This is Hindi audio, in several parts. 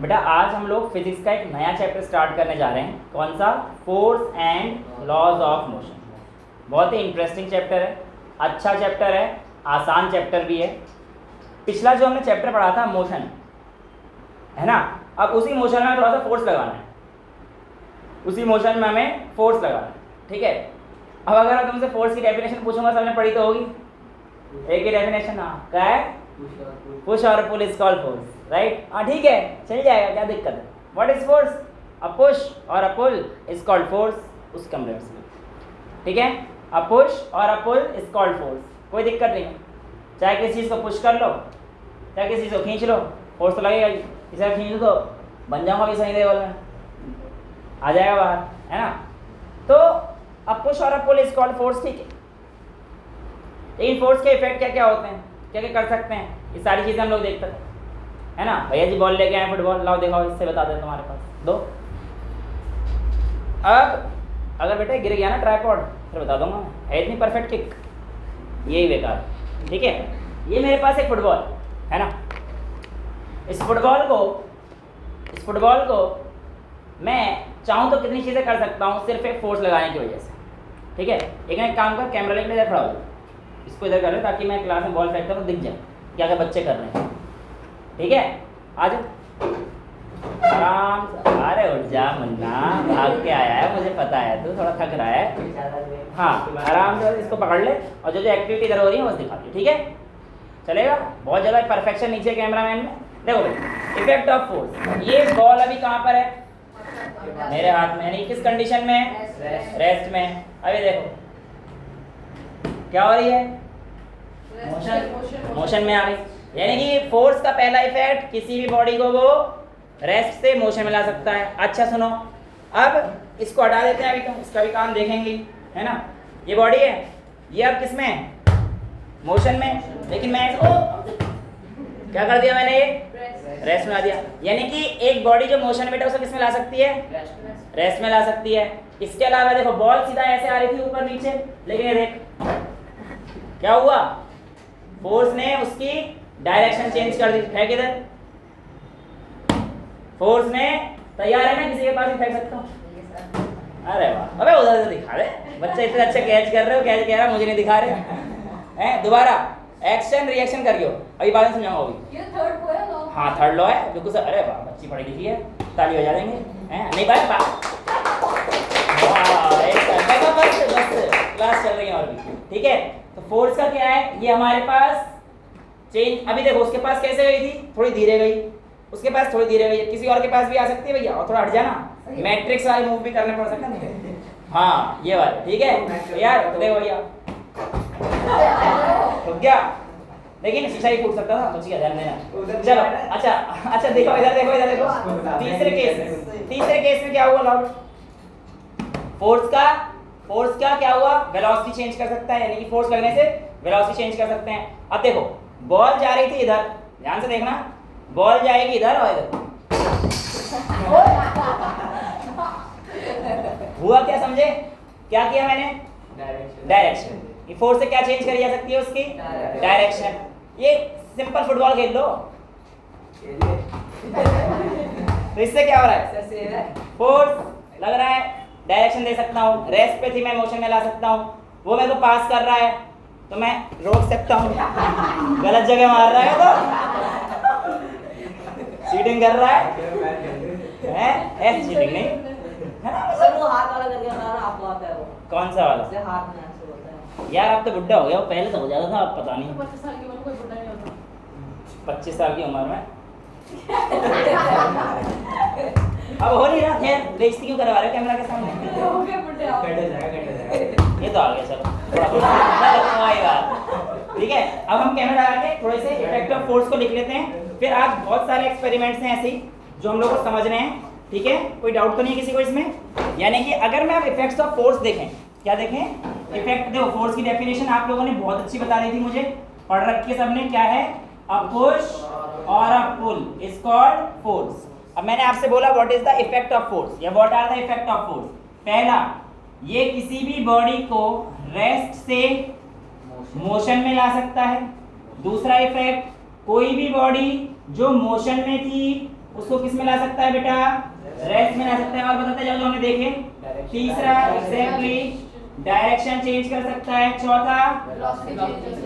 बेटा आज हम लोग फिजिक्स का एक नया चैप्टर स्टार्ट करने जा रहे हैं। कौन सा? Force and laws of motion. बहुत ही इंटरेस्टिंग चैप्टर है, अच्छा चैप्टर है, आसान चैप्टर भी है। पिछला जो हमने चैप्टर पढ़ा था मोशन है ना, अब उसी मोशन में थोड़ा सा फोर्स लगाना है, उसी मोशन में हमें फोर्स लगाना है। ठीक है, अब अगर मैं तुमसे फोर्स की डेफिनेशन पूछूंगा, सबने पढ़ी तो होगी। एक ही डेफिनेशन, हाँ क्या है? पुश और pull is called force, right? हाँ ठीक है, चल जाएगा, क्या दिक्कत है। What is force? A push और a pull is called force. उस कमरे में, ठीक है, अ पुश और a pull is called force. कोई दिक्कत नहीं है, चाहे किसी चीज़ को पुश कर लो, चाहे किसी चीज़ को खींच लो, फोर्स तो लगेगा ही। इसे खींच लो तो बन जाऊंगा भी सही लेवल में, आ जाएगा बाहर, है ना। तो अ पुश और a pull is called force, ठीक है। लेकिन फोर्स के इफेक्ट क्या क्या होते हैं, क्या क्या कर सकते हैं, ये सारी चीज़ें हम लोग देखते हैं, है ना। भैया जी बॉल लेके आए, फुटबॉल लाओ, दिखाओ, इससे बता दें तुम्हारे पास दो। अब अगर बेटा गिर गया ना ट्राइपॉड, फिर बता दूंगा मैं, है इतनी परफेक्ट किक, यही बेकार। ठीक है, ये मेरे पास एक फुटबॉल है ना, इस फुटबॉल को मैं चाहूँ तो कितनी चीज़ें कर सकता हूँ सिर्फ एक फोर्स लगाने की वजह से। ठीक है, एक काम कर, कैमरा लेकर इधर खड़ा हो, इसको इधर कर ले ताकि मैं क्लास में बॉल फेंक करूँ, दिख जाए क्या क्या बच्चे कर रहे हैं। ठीक है, आज आराम से, अरे उठ जा मुन्ना, भाग के आया है, मुझे पता है तू थोड़ा थक रहा है। हाँ, आराम से इसको पकड़ ले और जो जो एक्टिविटी इधर हो रही है बस दिखा दे, ठीक है, चलेगा। बहुत ज़्यादा परफेक्शन नीचे कैमरामैन में। देखो इफेक्ट ऑफ फोर्स, ये बॉल अभी कहाँ पर है? मेरे हाथ में, यानी किस कंडीशन में? रेस्ट में। अभी देखो क्या हो रही है, मोशन में आ गई, यानी कि फोर्स का पहला इफेक्ट किसी भी बॉडी को वो रेस्ट से मोशन में ला सकता है। अच्छा सुनो, अब इसको हटा देते हैं, अभी तो इसका भी काम देखेंगे, है ना। ये बॉडी है, ये अब किस में? मोशन में, लेकिन मैं इसको क्या कर दिया मैंने? ये रेस्ट में ला दिया। यानी कि एक बॉडी जो मोशन में बेटा उसे किस में ला सकती है? रेस्ट में ला सकती है। इसके अलावा देखो बॉल सीधा ऐसे आ रही थी ऊपर नीचे, लेकिन ये देख क्या हुआ, फोर्स ने उसकी डायरेक्शन चेंज कर दी, है किधर? फोर्स ने, तैयार है ना, किसी के पास भी फेंक सकता हूँ। अरे वाह, अबे उधर से दिखा दे, बच्चे इतने अच्छे कैच कर रहे हो, कैच कह रहा मुझे नहीं दिखा रहे हैं। दोबारा एक्शन रिएक्शन करियो, अभी बाद में समझाऊंगा। अभी ये थर्ड लॉ है ना? हाँ थर्ड लॉ है, बिल्कुल सर। अरे वाह, बच्ची पढ़ी लिखी है, ताली बजा देंगे, हैं? नहीं बात बस क्लास चल रही है और भी, ठीक है। तो फोर्स का क्या है, ये हमारे पास चेंज, अभी देखो उसके पास कैसे गई थी, थोड़ी धीरे गई, उसके पास थोड़ी धीरे गई, किसी और के पास भी आ सकती है भैया, और थोड़ा हट जाना, मैट्रिक्स वाले मूव भी करने पड़ सकते हैं। हाँ ये वाला, ठीक है यार, तो देखो भैया रुक गया, लेकिन शीशा ही फूट सकता था, बच गया, ध्यान देना। चलो अच्छा देखो इधर देखो, इधर देखो, तीसरे केस में क्या हुआ लाउड? फोर्स का क्या हुआ? वेलोसिटी चेंज कर सकता है, यानी कि फोर्स लगने से वेलोसिटी चेंज कर सकते हैं। अब देखो बॉल जा रही थी इधर, ध्यान से देखना, बॉल जाएगी इधर और इधर। हुआ क्या समझे? क्या किया मैंने? डायरेक्शन। ये फोर्स से क्या चेंज करी जा सकती है? उसकी डायरेक्शन। ये सिंपल फुटबॉल खेल लो, तो इससे क्या हो रहा है? फोर्स लग रहा है, डायरेक्शन दे सकता हूँ, रेस्ट पे थी मैं, मोशन में ला सकता हूँ, वो मेरे को पास कर रहा है तो मैं रोक सकता हूँ, गलत जगह मार रहा है तो चीटिंग कर रहा है ऐसे चीटिंग नहीं है ना। सर वो हाथ वाला करके बता रहा, आपको आता है वो? कौन सा वाला? से हाथ में ऐसे होता है यार आप तो बुढ़ा हो गया, वो पहले तो हो जाता था, अब पता नहीं। 25 साल की उम्र में कोई बुढ़ा नहीं होता। 25 साल की उम्र में अब हो नहीं रहा, खैर बेइज्जती क्यों करवा रहे हो कैमरा के सामने? हो गए बुढ़े आप। ये तो आ गया, चलो कोई बात, ठीक है। अब हम कैमरा लगा के थोड़े से इफेक्ट ऑफ फोर्स को लिख लेते हैं, फिर आज बहुत सारे एक्सपेरिमेंट्स हैं ऐसे ही जो हम लोग को समझने हैं, ठीक है। कोई डाउट तो नहीं है किसी को इसमें? यानी कि अगर मैं अब इफेक्ट्स ऑफ फोर्स देखें, क्या देखें? इफेक्ट, देखो फोर्स की डेफिनेशन आप लोगों ने बहुत अच्छी बता दी थी मुझे, पढ़ रखी है सबने, क्या है? अ पुश और a pull is called force. अब मैंने आपसे बोला what is the effect of force, या what are the effect of force. पहला, ये किसी भी बॉडी को रेस्ट से मोशन में ला सकता है। दूसरा इफेक्ट, कोई भी बॉडी जो मोशन में थी उसको किस में ला सकता है बेटा? रेस्ट में ला सकता है। और बताते जाओ जो हमने देखे। तीसरा एग्जैक्टली डायरेक्शन चेंज कर सकता है। चौथा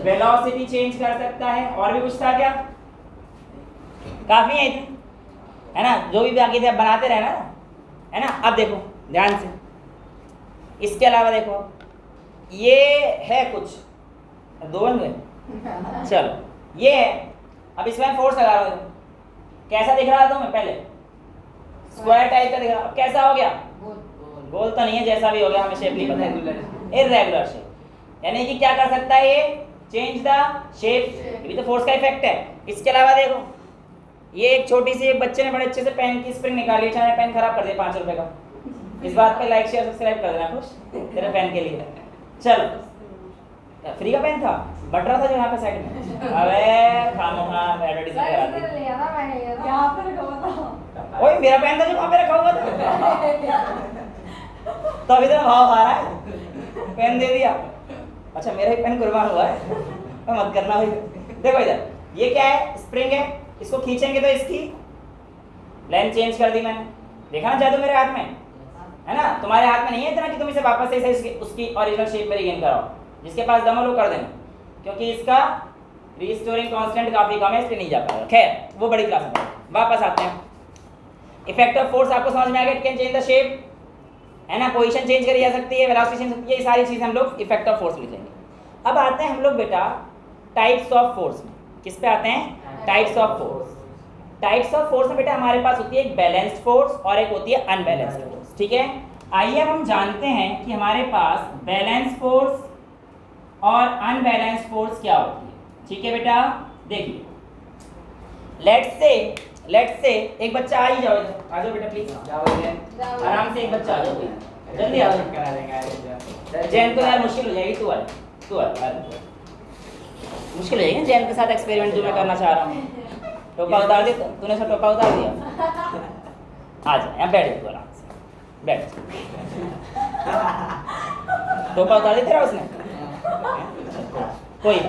वेलोसिटी चेंज कर सकता है। और भी कुछ था क्या? काफी है इतने, है ना? जो भी बाकी थे आप बनाते रहना, है ना? अब देखो ध्यान से, इसके अलावा देखो ये है कुछ दो बन गए। चलो ये है, अब इसमें फोर्स लगा रहा हूं। कैसा दिख रहा था तुम्हें पहले? स्क्वायर टाइप का दिख रहा, अब कैसा हो गया? गोल तो नहीं है, जैसा भी हो गया हमें शेप नहीं पता, इर्रेगुलर शेप। यानी कि क्या कर सकता है ये? Change the shape. ये भी तो फोर्स का इफेक्ट है। इसके अलावा देखो ये एक छोटी सी, एक बच्चे ने बड़े अच्छे से पेन की स्प्रिंग निकाली, चाहे पेन खराब कर दिया 5 रुपए का। इस बात पे लाइक शेयर सब्सक्राइब कर देना खुश तेरे पेन के लिए। चलो फ्री का पेन था, बट रहा था जो यहाँ पे साइड में। अबे खामोखा एडवर्टाइजमेंट करा दी। यहाँ पे रखा हुआ था। ओए मेरा पेन था जो वहाँ पे रखा हुआ था। तो अभी तो भाव खा रहा है, पेन दे दिया। अच्छा मेरा ही पेन कुर्बान हुआ है, मत करना भाई। देखो इधर ये क्या है? स्प्रिंग है। इसको खींचेंगे तो इसकी लेंथ चेंज कर दी मैंने। देखा ना जादू मेरे हाथ में, है ना? तुम्हारे हाथ में नहीं है इतना कि तुम इसे वापस से उसकी ओरिजिनल शेप में रिगेन कराओ। जिसके पास दम हो कर देना, क्योंकि इसका रीस्टोरिंग कांस्टेंट काफी कम है, इसलिए नहीं जा पाएगा। खैर वो बड़ी क्लास में, वापस आते हैं। इफेक्ट ऑफ फोर्स आपको समझ में आ गया? It can change the shape, है ना? पोजीशन चेंज करी जा सकती है, वेलोसिटी चेंज सकती है, ये सारी चीजें हम लोग इफेक्ट ऑफ फोर्स लिखेंगे। अब आते हैं हम लोग बेटा टाइप्स ऑफ फोर्स में। किस पे आते हैं? Types of force. Types of force में बेटा हमारे पास होती है एक बैलेंस्ड फोर्स और एक होती है अनबैलेंस्ड फोर्स। ठीक है, आइए अब हम जानते हैं कि हमारे पास बैलेंस फोर्स और अनबैलेंस्ड फोर्स क्या होती है। ठीक है बेटा, देखिए लेट्स से एक बच्चा आ ही जाओ इधर, आ जाओ बेटा प्लीज, आराम से एक बच्चा आ जाओ, जल्दी आ जाओ। जैन को यार मुश्किल हो जाएगी, तू आ मुश्किल हो जाएगी जैन के साथ एक्सपेरिमेंट जो मैं करना चाह रहा हूँ। टोपा उतार दिया तूने, सब टोपा उतार दिया। आ जा यहाँ बैठ तू आराम से, बैठ। टोपा उतार दिया तेरा उसने, कोई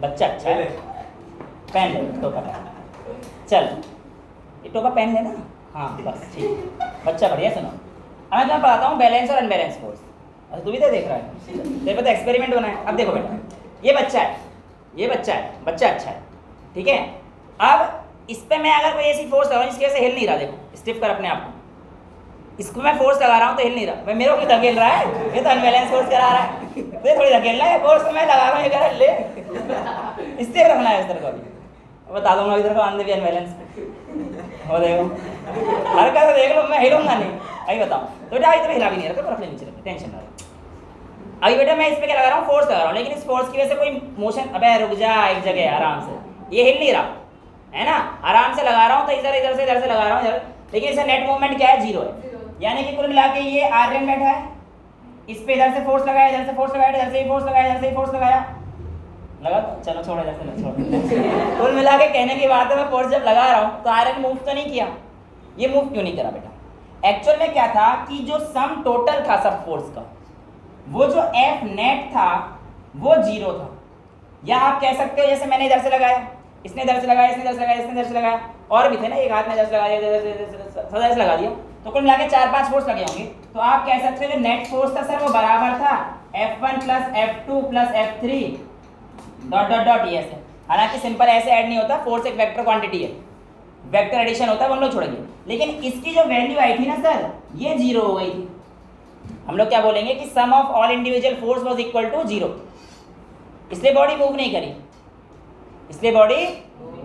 बच्चा अच्छा है, पहन ले टोपा पहन। चल ये टोपा पहन लेना। हाँ बस ठीक, बच्चा बढ़िया। सुनो अब मैं तुम्हें बताता हूँ बैलेंस और अनबैलेंस फोर्स। अच्छा तू भी तो देख रहा है, तेरे पे तो एक्सपेरिमेंट होना है। अब देखो बेटा ये बच्चा है, ये बच्चा है, बच्चा अच्छा है, ठीक है। अब इस पे मैं अगर कोई ऐसी फोर्स लगाऊं जिसकी वजह से हिल नहीं रहा, देखो स्टिफ कर अपने आप को, इसको मैं फोर्स लगा रहा हूँ तो हिल नहीं रहा, मैं मेरे को क्यों धकेल रहा है? ये तो अनबैलेंस फोर्स करा रहा है, तो थोड़ी धकेलना है, फोर्स तो मैं लगा रहा हूँ, ये कह रहा है ले इससे रखना है इस तरह का। बता दूंगा इधर का आंधे भी अनबैलेंस हो, देखो हरकत देख लो, मैं हिलूंगा नहीं। अभी बताओ तो बेटा इतना हिला भी नहीं रखा, रख ले नीचे, टेंशन ना लो। अभी बेटा मैं इस पे क्या लगा रहा हूँ? फोर्स लगा रहा हूँ, लेकिन इस फोर्स की वजह से कोई मोशन, अबे रुक जा एक जगह आराम से, ये हिल नहीं रहा है ना, आराम से लगा रहा हूँ तो इधर से लगा रहा हूँ इधर, लेकिन इसका नेट मूवमेंट क्या है? 0 है। यानी कि कुल मिला के ये आर्यन बैठा है, इस पे इधर से फोर्स लगाया, इधर से फोर्स लगाया, इधर से फोर्स लगाया, इधर से फोर्स लगाया, लगा तो चलो छोड़ो, इधर से छोड़। कुल मिला के कहने की बात है मैं फोर्स जब लगा रहा हूँ तो आयरन मूव तो नहीं किया। ये मूव क्यों नहीं करा बेटा? एक्चुअल में क्या था कि जो सम टोटल था सब फोर्स का, वो जो एफ नेट था वो 0 था। या आप कह सकते हो जैसे मैंने इधर से लगाया, इसने इधर से लगाया, इसने इधर से लगाया, इसने इधर से लगाया, और भी थे ना, एक हाथ में इधर से लगाया, इधर से लगा दिया, तो कुल मिला के 4-5 फोर्स लगे होंगे। तो आप कह सकते हो जो नेट फोर्स था सर वो बराबर था F1 + F2 + F3 ... ये ऐसे। हालांकि सिंपल ऐसे ऐड नहीं होता, फोर्स एक वेक्टर क्वांटिटी है, वेक्टर एडिशन होता है, वो हम लोग छोड़ेंगे। लेकिन इसकी जो वैल्यू आई थी ना सर, ये 0 हो गई थी। हम लोग क्या बोलेंगे कि sum of all individual force was equal to 0, इसलिए बॉडी मूव नहीं करी, इसलिए बॉडी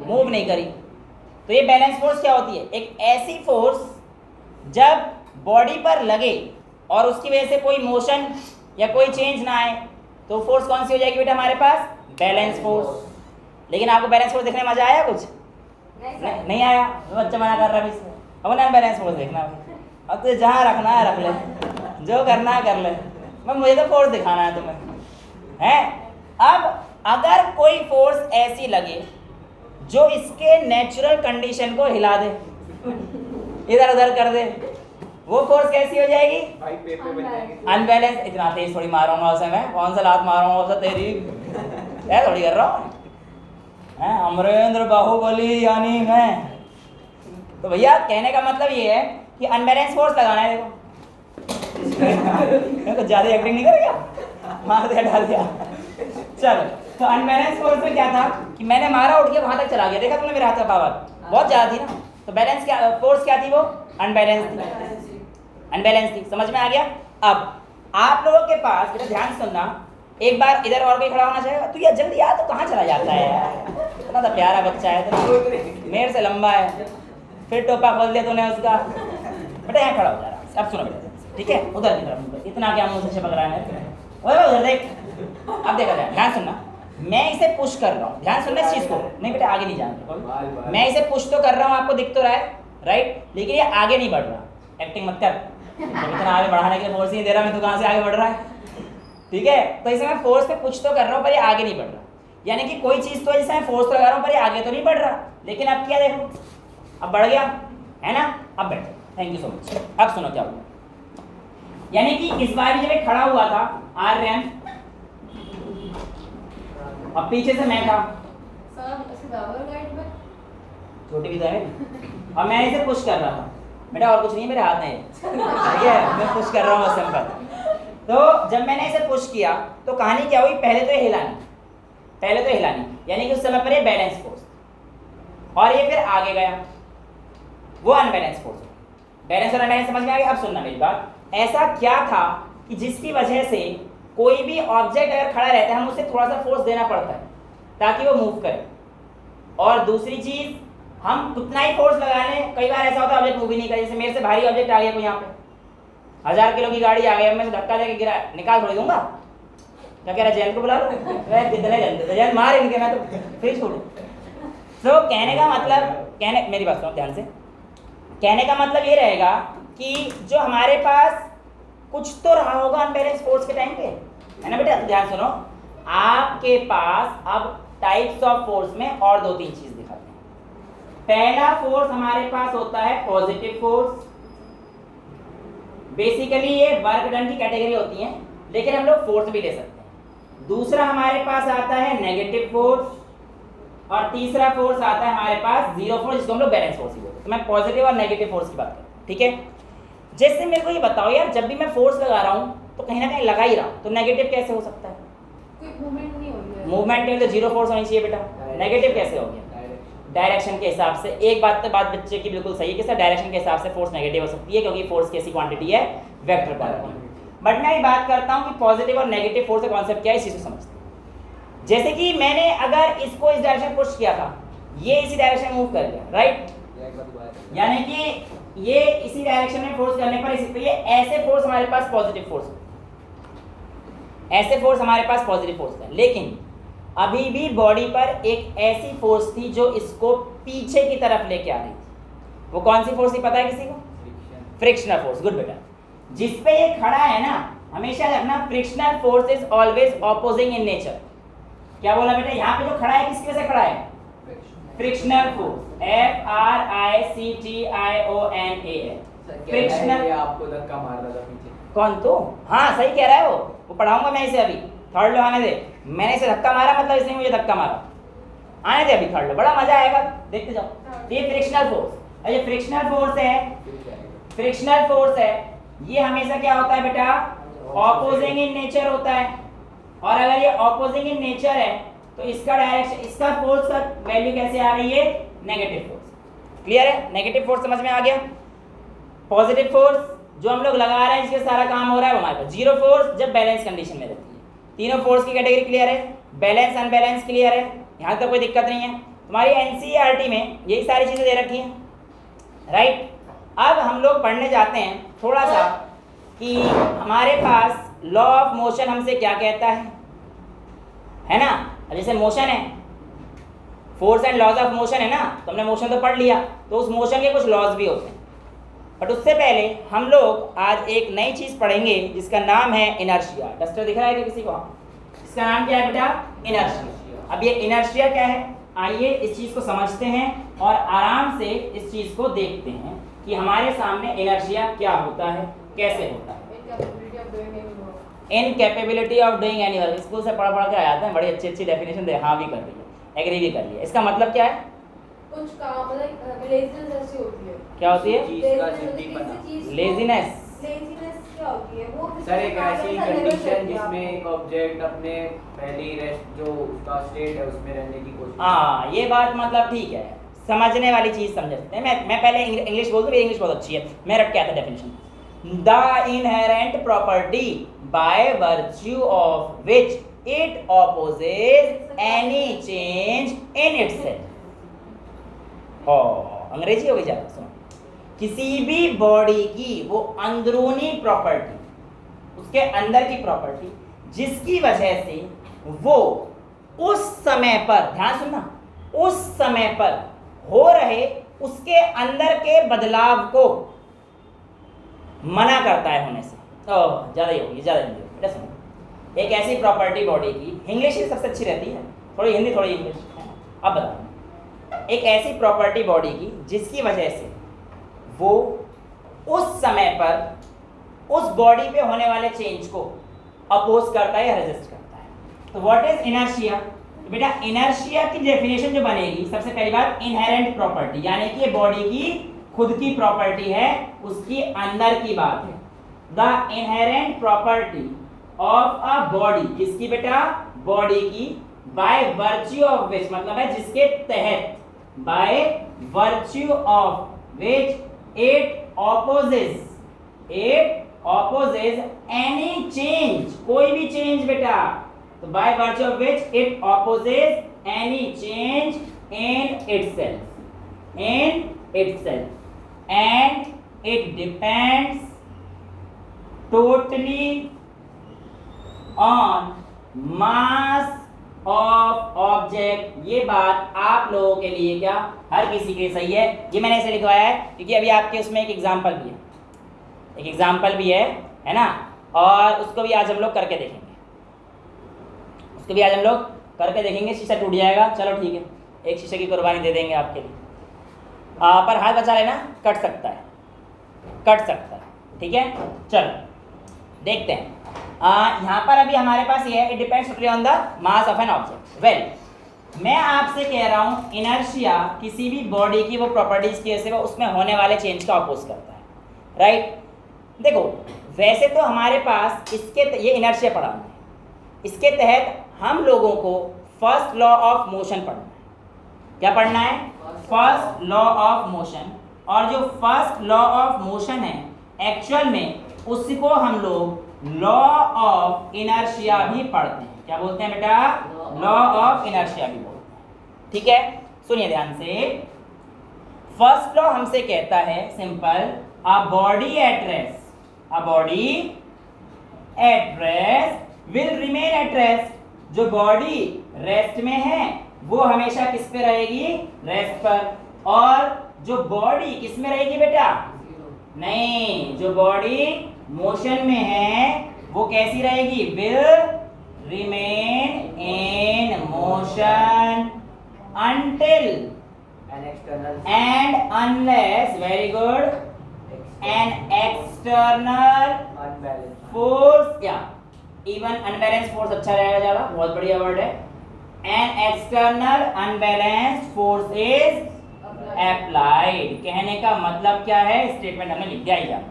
मूव नहीं करी। तो ये बैलेंस फोर्स क्या होती है? एक ऐसी फोर्स जब बॉडी पर लगे और उसकी वजह से कोई मोशन या कोई चेंज ना आए, तो फोर्स कौन सी हो जाएगी बेटा हमारे पास? Balance force. लेकिन आपको बैलेंस फोर्स देखने में मजा आया कुछ? नहीं आया, बच्चा मना कर रहा है इसमें। अब ना बैलेंस फोर्स देखना, अब तुझे जहाँ रखना है रख ले, जो करना है कर ले, मैं मुझे तो फोर्स दिखाना है तुम्हें, है। अब अगर कोई फोर्स ऐसी लगे जो इसके नेचुरल कंडीशन को हिला दे, इधर उधर कर दे, वो फोर्स कैसी हो जाएगी? अनबैलेंस। इतना तेज थोड़ी मारूंगा उसे मैं, कौन सा लात मारूंगा उसे तेरी, ऐसा थोड़ी कर रहा हूँ, अमरेंद्र बाहुबली यानी मैं, तो भैया कहने का मतलब ये है कि अनबैलेंस फोर्स लगाना है। देखो कुछ ज़्यादा एक्टिंग नहीं करेगा, मार दिया, डाल दिया। चलो, तो अनबैलेंस फोर्स में क्या था कि मैंने मारा, उठ के वहां तक चला गया। देखा तुमने मेरे हाथ का पावर बहुत ज़्यादा थी ना, तो बैलेंस क्या, फोर्स क्या थी, वो अनबैलेंस थी। अनबैलेंस थी, समझ में आ गया। अब आप लोगों के पास बेटा ध्यान सुनना, एक बार इधर और कोई खड़ा होना चाहेगा? तू यार जल्दी यार, तो कहाँ चला जाता है यार, इतना तो प्यारा बच्चा है, तो मेरे से लंबा है, फिर टोपा खोल दिया तूने उसका। बेटा यहाँ खड़ा हो जा रहा। अब सुनो बेटा, ठीक है, उधर की तरफ, इतना क्या मुंह से चिपक रहा है, उधर देख। अब देखा जाए, ध्यान सुनना, मैं इसे पुश कर रहा हूँ, ध्यान सुनना इस चीज को। नहीं बेटा आगे नहीं जाना, मैं इसे पुश तो कर रहा हूँ, आपको दिख तो रहा है, राइट, लेकिन ये आगे नहीं बढ़ रहा। एक्टिंग मत कर, इतना आगे बढ़ाने के लिए फोर्स नहीं दे रहा मैं, तो कहाँ से आगे बढ़ रहा है, ठीक है। तो इसे मैं फोर्स पे पुश तो कर रहा हूँ, पर ये आगे नहीं बढ़ रहा। यानी कि कोई चीज तो जिसे मैं फोर्स लगा रहा हूँ, पर ये आगे तो नहीं बढ़ रहा। लेकिन अब क्या देखो, अब बढ़ गया है ना। अब बैठो, थैंक यू सो मच। अब सुनो क्या हुआ, यानी कि इस बार जब मैं खड़ा हुआ था आर्यन, अब पीछे से मैं था, छोटी भी तो है, और मैं इसे पुश कर रहा था। बेटा और कुछ नहीं मेरे हाथ में, ठीक है, मैं पुश कर रहा हूँ सिंपल। तो जब मैंने इसे पुश किया तो कहानी क्या हुई, पहले तो हिलानी, यानी कि उस समय पर ये बैलेंस फोर्स, और ये फिर आगे गया, वो अनबैलेंस फोर्स। बैलेंस और अनबैलेंस समझ में आ गया। अब सुनना मेरी बात, ऐसा क्या था कि जिसकी वजह से कोई भी ऑब्जेक्ट अगर खड़ा रहता है, हम उसे थोड़ा सा फोर्स देना पड़ता है ताकि वो मूव करे। और दूसरी चीज, हम कितना ही फोर्स लगा लें, कई बार ऐसा होता है ऑब्जेक्ट मूव ही नहीं करे। जैसे मेरे से भारी ऑब्जेक्ट आ गया कोई, यहाँ पे 1000 किलो की गाड़ी आ गई, मैं धक्का देके गिरा, निकाल थोड़ी दूंगा। क्या कह रहा, जैन को बुला लो, कितने जनते जैन मार इनके, मैं तो फिर छोड़ू। तो कहने का मतलब, मेरी बात सुनो ध्यान से, कहने का मतलब ये रहेगा कि जो हमारे पास कुछ तो रहा होगा अनबैलेंस फोर्स के टाइम पे, है ना बेटा। ध्यान सुनो, आपके पास अब टाइप्स ऑफ फोर्स में और 2-3 चीज दिखाते हैं। पहला फोर्स हमारे पास होता है पॉजिटिव फोर्स। बेसिकली ये वर्क डन की कैटेगरी होती है, लेकिन हम लोग फोर्स भी ले सकते हैं। दूसरा हमारे पास आता है नेगेटिव फोर्स, और तीसरा फोर्स आता है हमारे पास जीरो फोर्स, जिसको हम लोग बैलेंस फोर्स ही बोलते हैं। तो मैं पॉजिटिव और नेगेटिव फोर्स की बात कर रहा हूं, ठीक है। जैसे मेरे को ये बताओ यार, जब भी मैं फोर्स लगा रहा हूँ तो कहीं ना कहीं लगा ही रहा हूँ, तो नेगेटिव कैसे हो सकता है? कोई मूवमेंट नहीं हो रही है। मूवमेंट नहीं, तो जीरो फोर्स होनी चाहिए बेटा। नेगेटिव कैसे हो गया? डायरेक्शन के हिसाब से। एक बात बच्चे की बिल्कुल सही है कि सर डायरेक्शन के हिसाब से फोर्स नेगेटिव हो सकती है, क्योंकि फोर्स की ऐसी क्वांटिटी है, वेक्टर क्वांटिटी। बट मैं ये बात करता हूँ कि पॉजिटिव और नेगेटिव फोर्स का कॉन्सेप्ट क्या है, इस चीज को समझते हैं। जैसे कि मैंने अगर इसको इस डायरेक्शन पुश किया था, ये इसी डायरेक्शन में मूव कर गया, राइट, यानी कि ये इसी डायरेक्शन में फोर्स करने पर इसी, तो ये ऐसे फोर्स हमारे पास पॉजिटिव फोर्स, ऐसे फोर्स हमारे पास पॉजिटिव फोर्स है। लेकिन अभी भी बॉडी पर एक ऐसी फोर्स थी जो इसको पीछे की तरफ लेके आ रही थी। वो कौन सी फोर्स थी, पता है किसी को? Frictional force. गुड बेटा, जिसपे ये खड़ा है ना, हमेशा रखना frictional force is always opposing in nature. क्या बोला बेटा, यहाँ पे जो खड़ा है किसके से खड़ा है? Frictional force, FRICTIONAL। फ्रिक्शनल, आपको धक्का मार रहा था पीछे। कौन तो? हाँ सही कह रहा है वो पढ़ाऊंगा मैं इसे, अभी थर्ड लो आने दे। मैंने इसे धक्का मारा मतलब इसने मुझे धक्का मारा, आने दे अभी थर्ड लो, बड़ा मजा आएगा, देखते जाओ। ये फ्रिक्शनल फोर्स, ये फ्रिक्शनल फोर्स है, फ्रिक्शनल फोर्स है, ये हमेशा क्या होता है बेटा, ऑपोजिंग इन नेचर होता है। और अगर ये ऑपोजिंग इन नेचर है तो इसका डायरेक्शन, इसका फोर्स का वैल्यू कैसे आ रही है? Negative force. क्लियर है? नेगेटिव फोर्स समझ में आ गया। पॉजिटिव फोर्स जो हम लोग लगा रहे हैं, इसके सारा काम हो रहा है हमारे पास। जीरो फोर्स जब बैलेंस कंडीशन में रहती है। तीनों फोर्स की कैटेगरी क्लियर है, बैलेंस अनबैलेंस क्लियर है, यहाँ तक कोई दिक्कत नहीं है। तुम्हारी एनसीईआरटी में यही सारी चीजें दे रखी हैं, राइट। अब हम लोग पढ़ने जाते हैं थोड़ा सा कि हमारे पास लॉ ऑफ मोशन हमसे क्या कहता है ना। जैसे मोशन है, force and laws of motion है ना, तो हमने मोशन तो पढ़ लिया, तो उस मोशन के कुछ लॉज भी होते हैं। बट उससे पहले हम लोग आज एक नई चीज पढ़ेंगे जिसका नाम है इनर्शिया। डस्टर दिख रहा है क्या किसी को? इसका नाम क्या है बेटा? इनर्शिया। अब ये इनर्शिया क्या है, आइए इस चीज को समझते हैं और आराम से इस चीज को देखते हैं कि हमारे सामने इनर्शिया क्या होता है, कैसे होता है। Incapability of doing any work, school से पढ़ के आया था, बड़ी अच्छी अच्छी डेफिनेशन दे, हाँ भी कर रही है, एग्री भी कर लिया। इसका मतलब क्या है? कुछ काम मतलब लेजीनेस ऐसी होती है। क्या होती है? चीज का जिद्दीपना। लेजीनेस। लेजीनेस क्या होती है? वो सर एक ऐसी किसी काम में कंडीशन करने जिसमें लगते एक ऑब्जेक्ट अपने पहली रेस्ट जो उसका स्टेट है उसमें रहने की कोशिश हाँ, ये बात मतलब ठीक है, समझने वाली चीज़ समझ सकते हैं। मैं पहले इंग्लिश बोल दूँ, मेरी इंग्लिश बहुत अच्छी है। मैं रट के आता definition, the inherent property by virtue of which it opposes any change in itself. और अंग्रेजी हो गई ज़्यादा, सुनो। किसी भी बॉडी की वो अंदरूनी प्रॉपर्टी, उसके अंदर की प्रॉपर्टी, जिसकी वजह से वो उस समय पर, ध्यान सुनना, उस समय पर हो रहे उसके अंदर के बदलाव को मना करता है होने से। ज़्यादा ही होगी, ज़्यादा हिंदी होगी, बेटा सुनो। एक ऐसी प्रॉपर्टी बॉडी की, इंग्लिश ही सबसे अच्छी रहती है, थोड़ी हिंदी थोड़ी इंग्लिश। अब बताओ, एक ऐसी प्रॉपर्टी बॉडी की जिसकी वजह से वो उस समय पर उस बॉडी पे होने वाले चेंज को अपोज करता है या रेजिस्ट करता है। तो व्हाट इज इनर्शिया? बेटा इनर्शिया की डेफिनेशन जो बनेगी, सबसे पहली बात इनहेरेंट प्रॉपर्टी, यानी कि बॉडी की खुद की प्रॉपर्टी है, उसकी अंदर की बात है। The inherent property of a body, किसकी बेटा? बॉडी की, बाय वर्च्यू ऑफ विच, मतलब है जिसके तहत, by virtue of which it opposes any change, कोई भी चेंज बेटा, तो by virtue of which it opposes any change in itself, and it depends totally on mass of object. ये बात आप लोगों के लिए क्या, हर किसी के लिए सही है। ये मैंने ऐसे लिखवाया है क्योंकि अभी आपके उसमें एक एग्जाम्पल भी है, एक एग्जाम्पल भी है ना, और उसको भी आज हम लोग करके देखेंगे, उसको भी आज हम लोग करके देखेंगे। शीशा टूट जाएगा, चलो ठीक है, एक शीशे की कुर्बानी दे देंगे आपके लिए। पर हाथ बचा लेना, कट सकता है, कट सकता है, ठीक है। चलो देखते हैं। यहाँ पर अभी हमारे पास ये है, it depends totally on the mass of an object. Well, मैं आपसे कह रहा हूँ इनर्शिया किसी भी बॉडी की वो प्रॉपर्टीज की वजह से वो उसमें होने वाले चेंज का अपोज करता है, राइट। देखो वैसे तो हमारे पास इसके ये इनर्शिया पढ़ा है, इसके तहत हम लोगों को फर्स्ट लॉ ऑफ मोशन पढ़ना है। क्या पढ़ना है? First law of motion. और जो फर्स्ट लॉ ऑफ मोशन है एक्चुअल में उसको हम लोग लॉ ऑफ इनर्शिया भी पढ़ते हैं। क्या बोलते हैं बेटा? लॉ ऑफ इनर्शिया भी बोलते हैं, ठीक है। सुनिए ध्यान से। फर्स्ट लॉ हमसे कहता है simple, a body at rest, a body at rest will remain at rest. जो बॉडी रेस्ट में है वो हमेशा किस पे रहेगी? रेस्ट पर। और जो बॉडी किस में रहेगी बेटा? नहीं, जो बॉडी मोशन में है वो कैसी रहेगी? Will remain in motion until and unless, very good, an external force, या even unbalanced force अच्छा रहेगा ज़्यादा, बहुत बढ़िया वर्ड है। an external unbalanced force is applied। कहने का मतलब क्या है? स्टेटमेंट हमने लिख दिया ही जाता है।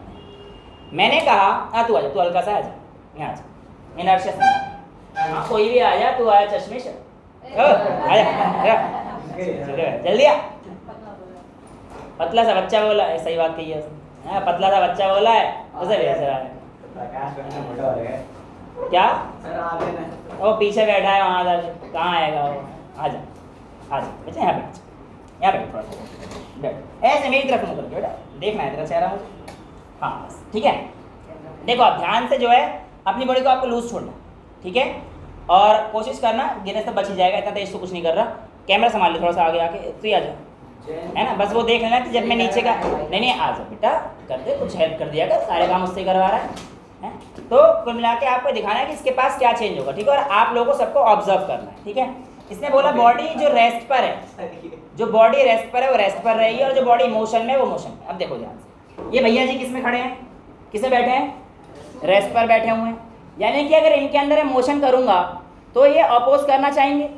मैंने कहा तू आ जा, तू हल्का सा आ जा, यहाँ आ जा, इनर्शिया समझ। कोई भी आ जा, तू आया चश्मिश, जल्दी आ। पतला सा बच्चा बोला है, सही बात कही है उसने, पतला सा बच्चा बोला है, उसे ले चला है। क्या? वो पीछे बैठा है वहाँ, कहाँ आएगा वो? आ जा, आ जा बच्चा, यहाँ बैठ, यहाँ बैठ, थोड़ा सा बैठ, ऐसे मेरी तरफ मुँह करके बेटा, देखना है तेरा चेहरा मुझे। हाँ बस ठीक है। देखो आप ध्यान से जो है अपनी बॉडी को आपको लूज छोड़ना, ठीक है, और कोशिश करना गिरने से बच ही जाएगा, इतना तेज तो कुछ नहीं कर रहा। कैमरा संभाल ले थोड़ा सा आगे आके, तू ही आ जा, है ना, बस वो देख लेना कि जब मैं नीचे का, नहीं आ जा बेटा, कर दे, कुछ हेल्प कर दिया कर, सारे काम उससे करवा रहा है। तो कुल मिला के आपको दिखाना है कि इसके पास क्या चेंज होगा, ठीक है, और आप लोगों को सबको ऑब्जर्व करना है, ठीक है। इसने बोला बॉडी जो रेस्ट पर है, जो बॉडी रेस्ट पर है वो रेस्ट पर रहेगी, और जो बॉडी मोशन में वो मोशन में। अब देखो ध्यान से, ये भैया जी किस में खड़े हैं? किसमें बैठे हैं? रेस्ट पर बैठे हुए हैं। यानी कि अगर इनके अंदर मोशन करूंगा तो ये अपोज करना चाहेंगे,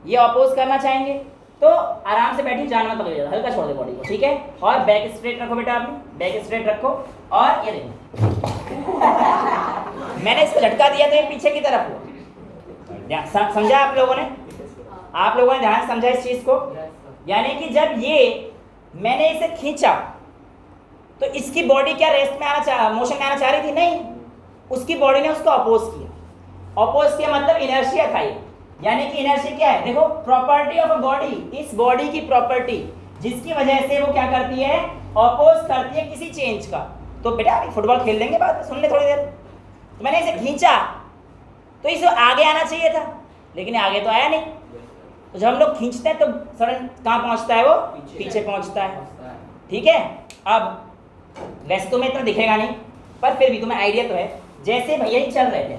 ये अपोज करना चाहेंगे, तो आराम से बैठी, जान मत पकड़िए, हल्का छोड़ दे बॉडी को, ठीक है। और बैक स्ट्रेट रखो बेटा, आपने बैक स्ट्रेट रखो। और ये देखो मैंने इसको झटका दिया तो ये पीछे की तरफ हुआ, समझा आप लोगों ने? आप लोगों ने ध्यान से समझा इस चीज को? यानी कि जब ये मैंने इसे खींचा तो इसकी बॉडी क्या रेस्ट में आना मोशन में आना चाह रही थी? नहीं, उसकी बॉडी ने उसको अपोज किया। अपोज किया मतलब इनर्शिया था ये। यानी कि इनर्शिया क्या है? देखो, प्रॉपर्टी ऑफ अ बॉडी, इस बॉडी की प्रॉपर्टी जिसकी वजह से वो क्या करती है? अपोज करती है किसी चेंज का। तो बेटा अभी फुटबॉल खेल लेंगे, बाद में सुन ले थोड़ी देर। तो मैंने इसे खींचा तो इसे आगे आना चाहिए था, लेकिन आगे तो आया नहीं। तो जब हम लोग खींचते हैं तो सडन कहाँ पहुंचता है? वो पीछे पहुंचता है, ठीक है। अब वैसे तुम्हें इतना दिखेगा नहीं, पर फिर भी तुम्हें आइडिया तो है। जैसे भैया ही चल रहे थे,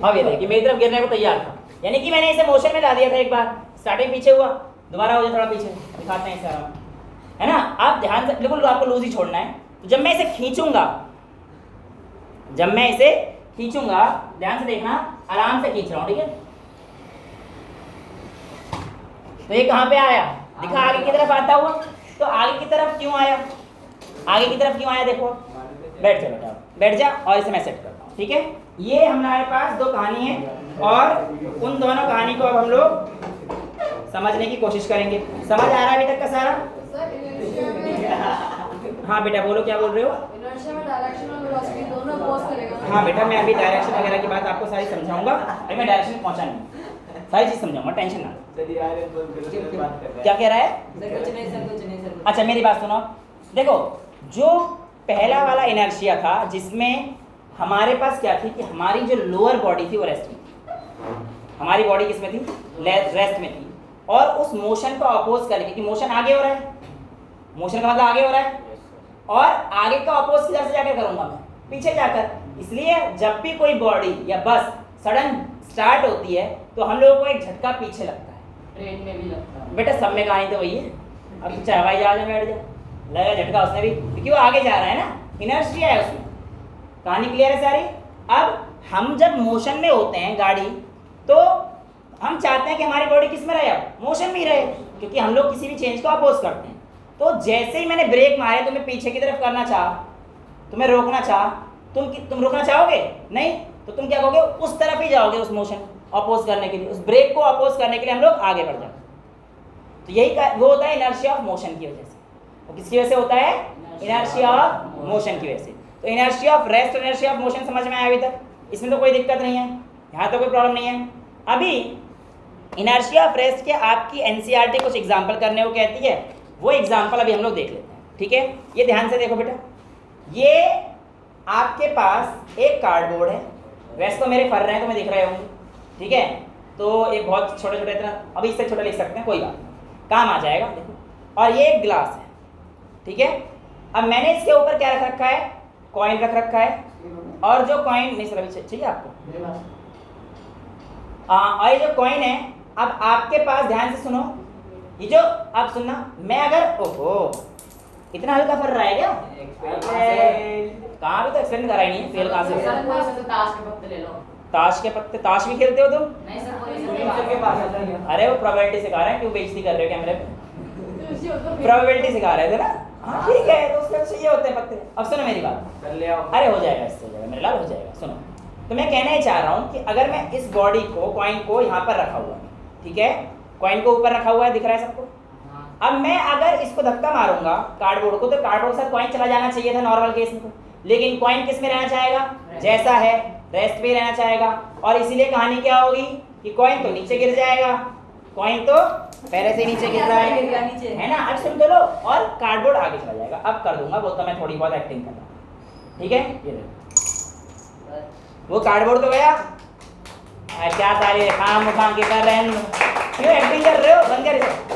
अब ये देखिए मेरी तरफ गिरने को तैयार था, यानी कि मैंने इसे मोशन में ला दिया था। एक बार स्टार्टिंग पीछे हुआ, दोबारा हो जाए थोड़ा पीछे, दिखाते हैं इसे आराम, है ना। आप ध्यान से, बिल्कुल आपको लूज ही छोड़ना है। तो जब मैं इसे खींचूंगा, जब मैं इसे खींचूंगा, ध्यान से देखना, आराम से खींच रहा हूँ, ठीक है। तो ये कहाँ पे आया? दिखा आगे की तरफ आता हुआ। तो आगे की तरफ क्यों आया? आगे की तरफ क्यों आया? देखो, बैठ जा बेटा, बैठ जा, और इसे मैं सेट करता हूँ, ठीक है। ये हमारे पास दो कहानी है, और उन दोनों कहानी को अब हम लोग समझने की कोशिश करेंगे। समझ आ रहा है अभी तक का सारा? सर इनर्शिया में, हाँ बेटा बोलो, क्या बोल रहे हो? इनर्शिया में डायरेक्शन और वेलोसिटी दोनों अपोज करेगा ना? हाँ बेटा, मैं अभी डायरेक्शन वगैरह की बात आपको सारी समझाऊंगा। अभी मैं डायरेक्शन में पहुंचा नहीं, सारी चीज समझाऊंगा, टेंशन ना। क्या कह रहा है? अच्छा मेरी बात सुनो। देखो, जो पहला वाला इनर्शिया था जिसमें हमारे पास क्या थी कि हमारी जो लोअर बॉडी थी वो रेस्ट में थी। हमारी बॉडी किस में थी? रेस्ट में थी। और उस मोशन को अपोज करके, कि मोशन आगे हो रहा है, मोशन का मतलब आगे हो रहा है, और आगे का अपोज किधर से जाकर करूंगा मैं? पीछे जाकर। इसलिए जब भी कोई बॉडी या बस सडन स्टार्ट होती है तो हम लोगों को एक झटका पीछे लगता है। ट्रेन में भी लगता है बेटा, सब में कहानी तो वही है। अब तू चाहे हवाई जहाज में बैठ जा, लगा झटका उसने भी, क्योंकि वो आगे जा रहा है ना, इनर्शिया है उसमें। कहानी क्लियर है सारी? अब हम जब मोशन में होते हैं गाड़ी, तो हम चाहते हैं कि हमारी बॉडी किस में रहे? अब मोशन में ही रहे, क्योंकि हम लोग किसी भी चेंज को अपोज करते हैं। तो जैसे ही मैंने ब्रेक मारे, तुम्हें पीछे की तरफ करना चाह, तुम्हें रोकना चाह, तुम रोकना चाहोगे? नहीं, तो तुम क्या कहोगे? उस तरफ ही जाओगे, उस मोशन अपोज करने के लिए, उस ब्रेक को अपोज करने के लिए हम लोग आगे बढ़ जाते हैं। तो यही वो होता है इनर्शिया ऑफ मोशन की वजह से। वो किसकी वजह से होता है? इनर्शिया ऑफ मोशन की वजह से। तो inertia of rest, inertia of motion समझ में आया अभी तक? इसमें तो कोई दिक्कत नहीं है, यहाँ तो कोई प्रॉब्लम नहीं है। अभी इनर्शिया ऑफ रेस्ट के आपकी एनसीईआरटी कुछ एग्जाम्पल करने को कहती है, वो एग्जाम्पल अभी हम लोग देख लेते हैं, ठीक है। ये ध्यान से देखो बेटा, ये आपके पास एक कार्डबोर्ड है, वैसे तो मेरे फर रहे हैं तो मैं दिख रहे होंगे, ठीक है। तो एक बहुत छोटे छोटे, इतना अभी इससे छोटा लिख सकते हैं, कोई बात नहीं, काम आ जाएगा। देखो, और ये एक ग्लास है, ठीक है। अब मैंने इसके ऊपर क्या रख रखा है? कॉइन रख रखा है, और जो कॉइन नहीं सर अभी चाहिए आपको, और ये जो कॉइन है, अब आपके पास ध्यान से सुनो, ये जो आप सुनना, मैं अगर, ओहो इतना हल्का फर रहा है क्या? कहाँ भी तो एक्सपेरिमेंट करा ही नहीं है, फेल कहाँ से? सर कोई से तो ताश के पत्ते ले लो। ताश के पत्ते? ताश भी खेलते हो तुम? नहीं सर, कोई से अरे वो प्रोबेबिलिटी सिखा रहे हैं, क्यों बेइज्जती कर रहे हो कैमरे पे? प्रोबेबिलिटी सिखा रहे थे ना, हाँ ठीक है, तो उसके चाहिए होते हैं पत्ते। अब सुनो मेरी बात, अरे हो जाएगा, इससे हो जाएगा मेरे लाल, हो जाएगा। सुनो, तो मैं कहना ही चाह रहा हूँ कि अगर मैं इस बॉडी को, कॉइन को यहाँ पर रखा हुआ है, ठीक है, कॉइन को ऊपर रखा हुआ है, दिख रहा है सबको। अब मैं अगर इसको धक्का मारूंगा कार्डबोर्ड को, तो कार्डबोर्ड के साथ कॉइन चला जाना चाहिए था नॉर्मल केस में, लेकिन कॉइन किस में रहना चाहेगा? जैसा है रेस्ट में रहना चाहेगा, और इसीलिए कहानी क्या होगी कि कॉइन तो नीचे गिर जाएगा, कॉइन तो पहले से नीचे गिर रहा है ना। अब सुन तो लो, और कार्डबोर्ड आगे चला जाएगा। अब कर दूंगा वो, तो मैं थोड़ी बहुत एक्टिंग कर रहा हूँ, ठीक है। ये देखो, वो कार्डबोर्ड तो गया, क्या सारी खाम खाम के कर रहे हैं, क्यों एक्टिंग कर रहे हो? बंद कर इसे।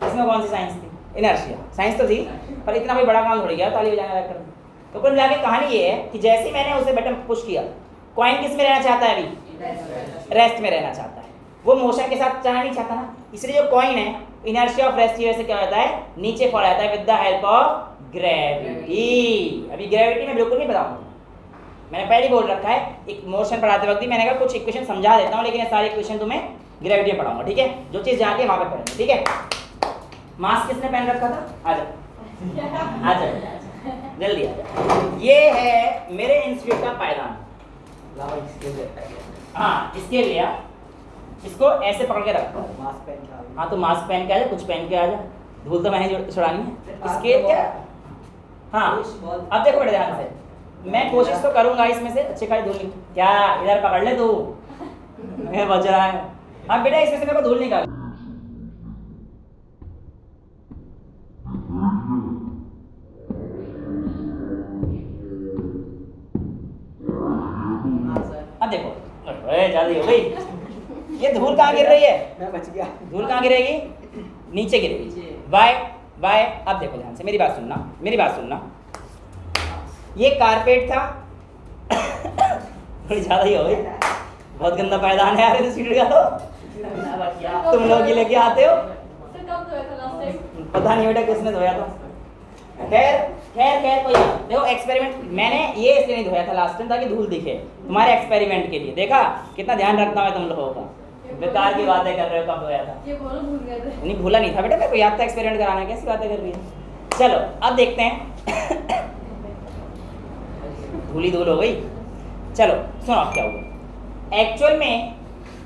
इसमें कौन सी साइंस थी? इनर्शिया साइंस तो थी, पर इतना कोई बड़ा काम थोड़ी गया ताली बजाने कर। तो कुल मिला के कहानी ये है कि जैसे ही मैंने उसे बटन पुश किया, कॉइन किस में रहना चाहता है? अभी रेस्ट में रहना चाहता है, वो मोशन के साथ जाना नहीं चाहता ना। इसलिए जो कॉइन है, इनर्शिया ऑफ रेस्ट की वजह से क्या होता है? नीचे फॉल जाता है with the help of gravity. अभी ग्रेविटी में बिल्कुल नहीं बताऊंगा, मैंने पहले बोल रखा है, एक मोशन पढ़ाते वक्त भी मैंने कहा कुछ इक्वेशन समझा देता हूँ, लेकिन ये सारे इक्वेशन तुम्हें ग्रेविटी में पढ़ाऊंगा, ठीक है? जो चीज़ जाती है वहाँ पे पढ़ेंगे, ठीक है? मास्क किसने पहन रखा था? आ जाओ, आ जाओ, जल्दी आ जाओ। ये है मेरे इंस्टीट्यूट का पायदान। हाँ, इसके लिए इसको ऐसे पकड़ के रखो। मास्क पहन के आओ। हाँ, तो मास्क पहन के आ जा, कुछ पहन के आ जा, धूल तो मैंने छुड़ानी है। इसके क्या? हाँ, अब देखो बड़े ध्यान से, मैं कोशिश तो करूंगा इसमें से अच्छे खाली धूल निकल। क्या इधर पकड़ ले तू, मैं बच रहा है। अब बेटा इसमें से मेरे को धूल निकाल। अब देखो, जल्दी हो गई। ये धूल कहाँ गिर रही है? मैं बच गया। धूल कहाँ गिरेगी? नीचे गिरेगी। Bye bye. अब देखो ध्यान से, मेरी बात सुनना, मेरी बात सुनना। ये कारपेट था। थोड़ी ज़्यादा ही हो गई, बहुत गंदा पायदान है यार इस सीट का। तो तुम लोग ही लेके आते हो। तो कब धोया था लास्ट टाइम? पता नहीं बेटा किसने धोया था। खैर खैर खैर कोई बात। देखो एक्सपेरिमेंट मैंने ये इसलिए नहीं धोया था लास्ट टाइम ताकि धूल दिखे, तुम्हारे एक्सपेरिमेंट के लिए। देखा कितना ध्यान रखता हूँ तुम लोगों का। बेकार की बातें कर रहे हो, कब धोया था? ये बोलो भूल गए थे। नहीं भूला नहीं था बेटा, मेरे को याद था एक्सपेरिमेंट कराना। कैसी बातें कर रही है? चलो अब देखते हैं। धूली धूल हो गई। चलो सुनो अब क्या हुआ। एक्चुअल में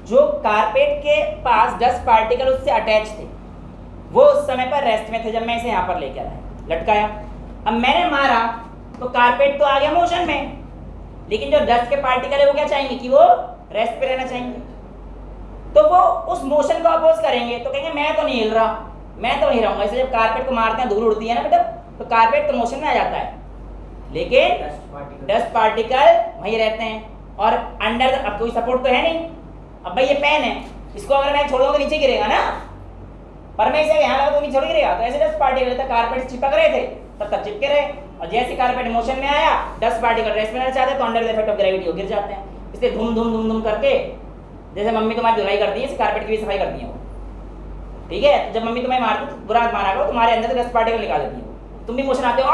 जो कारपेट के पास डस्ट पार्टिकल उससे अटैच थे वो उस समय पर रेस्ट में थे जब मैं इसे यहाँ पर लेकर आया, लटकाया। अब मैंने मारा तो कारपेट तो आ गया मोशन में, लेकिन जो डस्ट के पार्टिकल है वो क्या चाहेंगे कि वो रेस्ट पे रहना चाहेंगे। तो वो उस मोशन को अपोज करेंगे, तो कहेंगे मैं तो नहीं हिल रहा, मैं तो नहीं रहूंगा। इसलिए जब कारपेट को मारते हैं धूल उड़ती है ना बेटा, तो कारपेट तो मोशन में आ जाता है, लेकिन डस्ट पार्टिकल वहीं रहते हैं। और अंडर अब कोई सपोर्ट तो है नहीं। अब भाई ये पेन है, इसको अगर मैं छोड़ूंगा तो नीचे गिरेगा ना, पर मैं इसे यहाँ लगा तो नीचे थोड़ी गिरेगा। तो ऐसे डस्ट पार्टिकल तक कारपेट चिपक रहे थे तब तक चिपके रहे, और जैसे कारपेट मोशन में आया डस्ट पार्टिकल रेस्ट में रहना चाहते हैं तो under the effect of gravity वो गिर जाते हैं। इसलिए धूम धूम धूम धूम करके, जैसे मम्मी तुम्हारी धुलाई करती है इस कारपेट की भी सफाई करती है वो, ठीक है? तो जब मम्मी तुम्हें मारती तो बुरा मत मारा करो, तुम्हारे अंदर से डस्ट पार्टिकल निकाल देती है। तुम भी मोशन आते हो,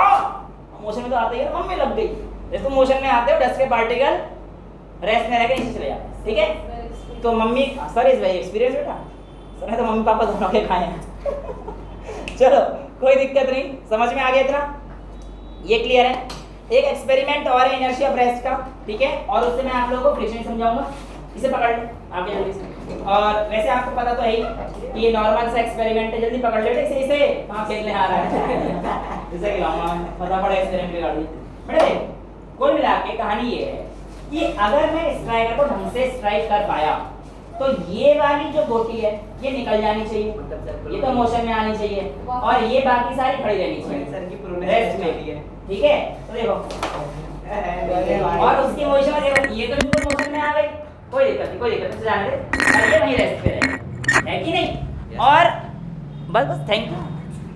मोशन में तो आते ही है, मम्मी लग गई। जैसे तुम मोशन में आते हो डस्ट के पार्टिकल रेस्ट में रहकर नीचे चले जाते हैं, ठीक है? तो mummy sir is very experience बेटा, सर तो मम्मी पापा दोनों के खाए हैं। चलो कोई दिक्कत नहीं, समझ में आ गया इतना? ये क्लियर है? एक एक्सपेरिमेंट और है इनर्शिया ऑफ रेस्ट का, ठीक है? और उससे मैं आप लोगों को फ्रिक्शन समझाऊंगा। इसे पकड़ लो आगे जल्दी से। और वैसे आपको पता तो है ही कि ये नॉर्मल सा एक्सपेरिमेंट है, जल्दी पकड़ लेते इसे। इसे कहाँ खेलने आ रहा है? इसे खिलाऊंगा मैं, फटाफट एक्सपेरिमेंट की गाड़ी। बेटे कुल मिला के कहानी ये है कि अगर मैं स्ट्राइकर को ढंग से स्ट्राइक कर पाया तो ये वाली जो गोटी है ये निकल जानी चाहिए, ये तो मोशन में आनी चाहिए, और ये बाकी सारी खड़ी रहनी चाहिए रेस्ट में, ठीक है? तो देखो और उसकी मोशन में देखो ये तो बिल्कुल मोशन में आ गई, कोई दिक्कत नहीं, कोई दिक्कत नहीं, जाने दे। और ये वहीं रेस्ट पे रहेगी, है कि नहीं? और बस बस थैंक यू,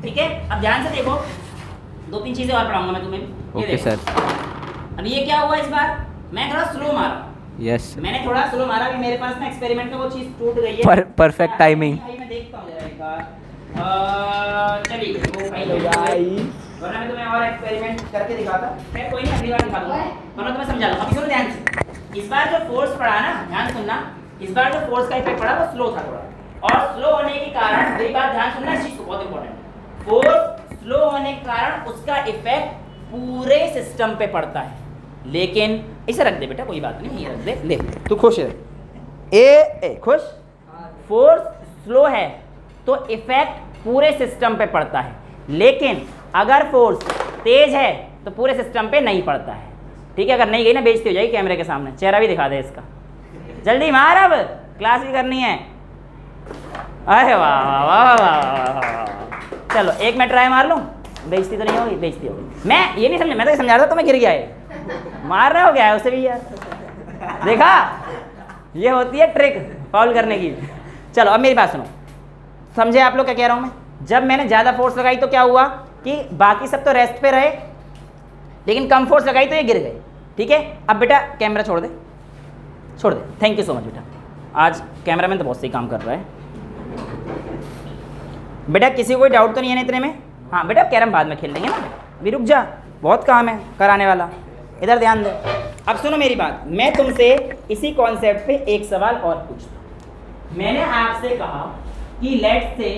ठीक है? अब ध्यान से देखो, दो तीन चीजें और पढ़ाऊंगा मैं तुम्हें। Okay sir. अब ये क्या हुआ इस बार? मैं थोड़ा स्लो मारा। यस मैंने थोड़ा स्लो मारा, अभी मेरे पास ना एक्सपेरिमेंट में वो चीज टूट गई है। Perfect timing. मैं देखता हूं जरा एक बार। चलिए वो फाइल हो जाए, वरना मैं तुम्हें और एक्सपेरिमेंट करके दिखाता। मैं कोई नहीं, अगली बार दिखा दूंगा, वरना तुम्हें समझा दूंगा। अभी सुनो ध्यान से, इस बार जो फोर्स पड़ा ना, ध्यान सुनना, इस बार जो फोर्स का इफेक्ट पड़ा वो स्लो था थोड़ा, और स्लो होने के कारण, मेरी बात ध्यान सुनना, इस चीज को बहुत इंपॉर्टेंट है। फोर्स स्लो होने के कारण उसका इफेक्ट पूरे सिस्टम पे पड़ता है, लेकिन इसे रख दे बेटा, कोई बात नहीं, ये रख दे, ले तू खुश रह। ए खुश। फोर्स स्लो है तो इफेक्ट पूरे सिस्टम पे पड़ता है, लेकिन अगर फोर्स तेज है तो पूरे सिस्टम पे नहीं पड़ता है, ठीक है? अगर नहीं गई ना बेइज्जती हो जाएगी कैमरे के सामने। चेहरा भी दिखा दे इसका, जल्दी मार, अब क्लास भी करनी है। अरे वाह वाह वाह वाह वाह। चलो एक मैं ट्राई मार लूँ, बेइज्जती तो नहीं होगी? बेइज्जती होगी। मैं ये नहीं समझा, मैं तो समझा रहा था तुम्हें गिर गया है, मार रहे हो क्या है उसे भी यार? देखा, ये होती है ट्रिक फाउल करने की। चलो अब मेरी बात सुनो, समझे आप लोग क्या कह रहा हूँ मैं? जब मैंने ज़्यादा फोर्स लगाई तो क्या हुआ कि बाकी सब तो रेस्ट पे रहे, लेकिन कम फोर्स लगाई तो ये गिर गए, ठीक है? अब बेटा कैमरा छोड़ दे, छोड़ दे। थैंक यू सो मच बेटा, आज कैमरामैन तो बहुत सही काम कर रहा है। बेटा किसी को कोई डाउट तो नहीं है ना इतने में? हाँ बेटा कैरम बाद में खेल लेंगे ना, भी रुक जा, बहुत काम है कराने वाला, इधर ध्यान दे। अब सुनो मेरी बात, मैं तुमसे इसी कॉन्सेप्ट पे एक सवाल और पूछता हूँ, मैंने आपसे कहा कि लेट से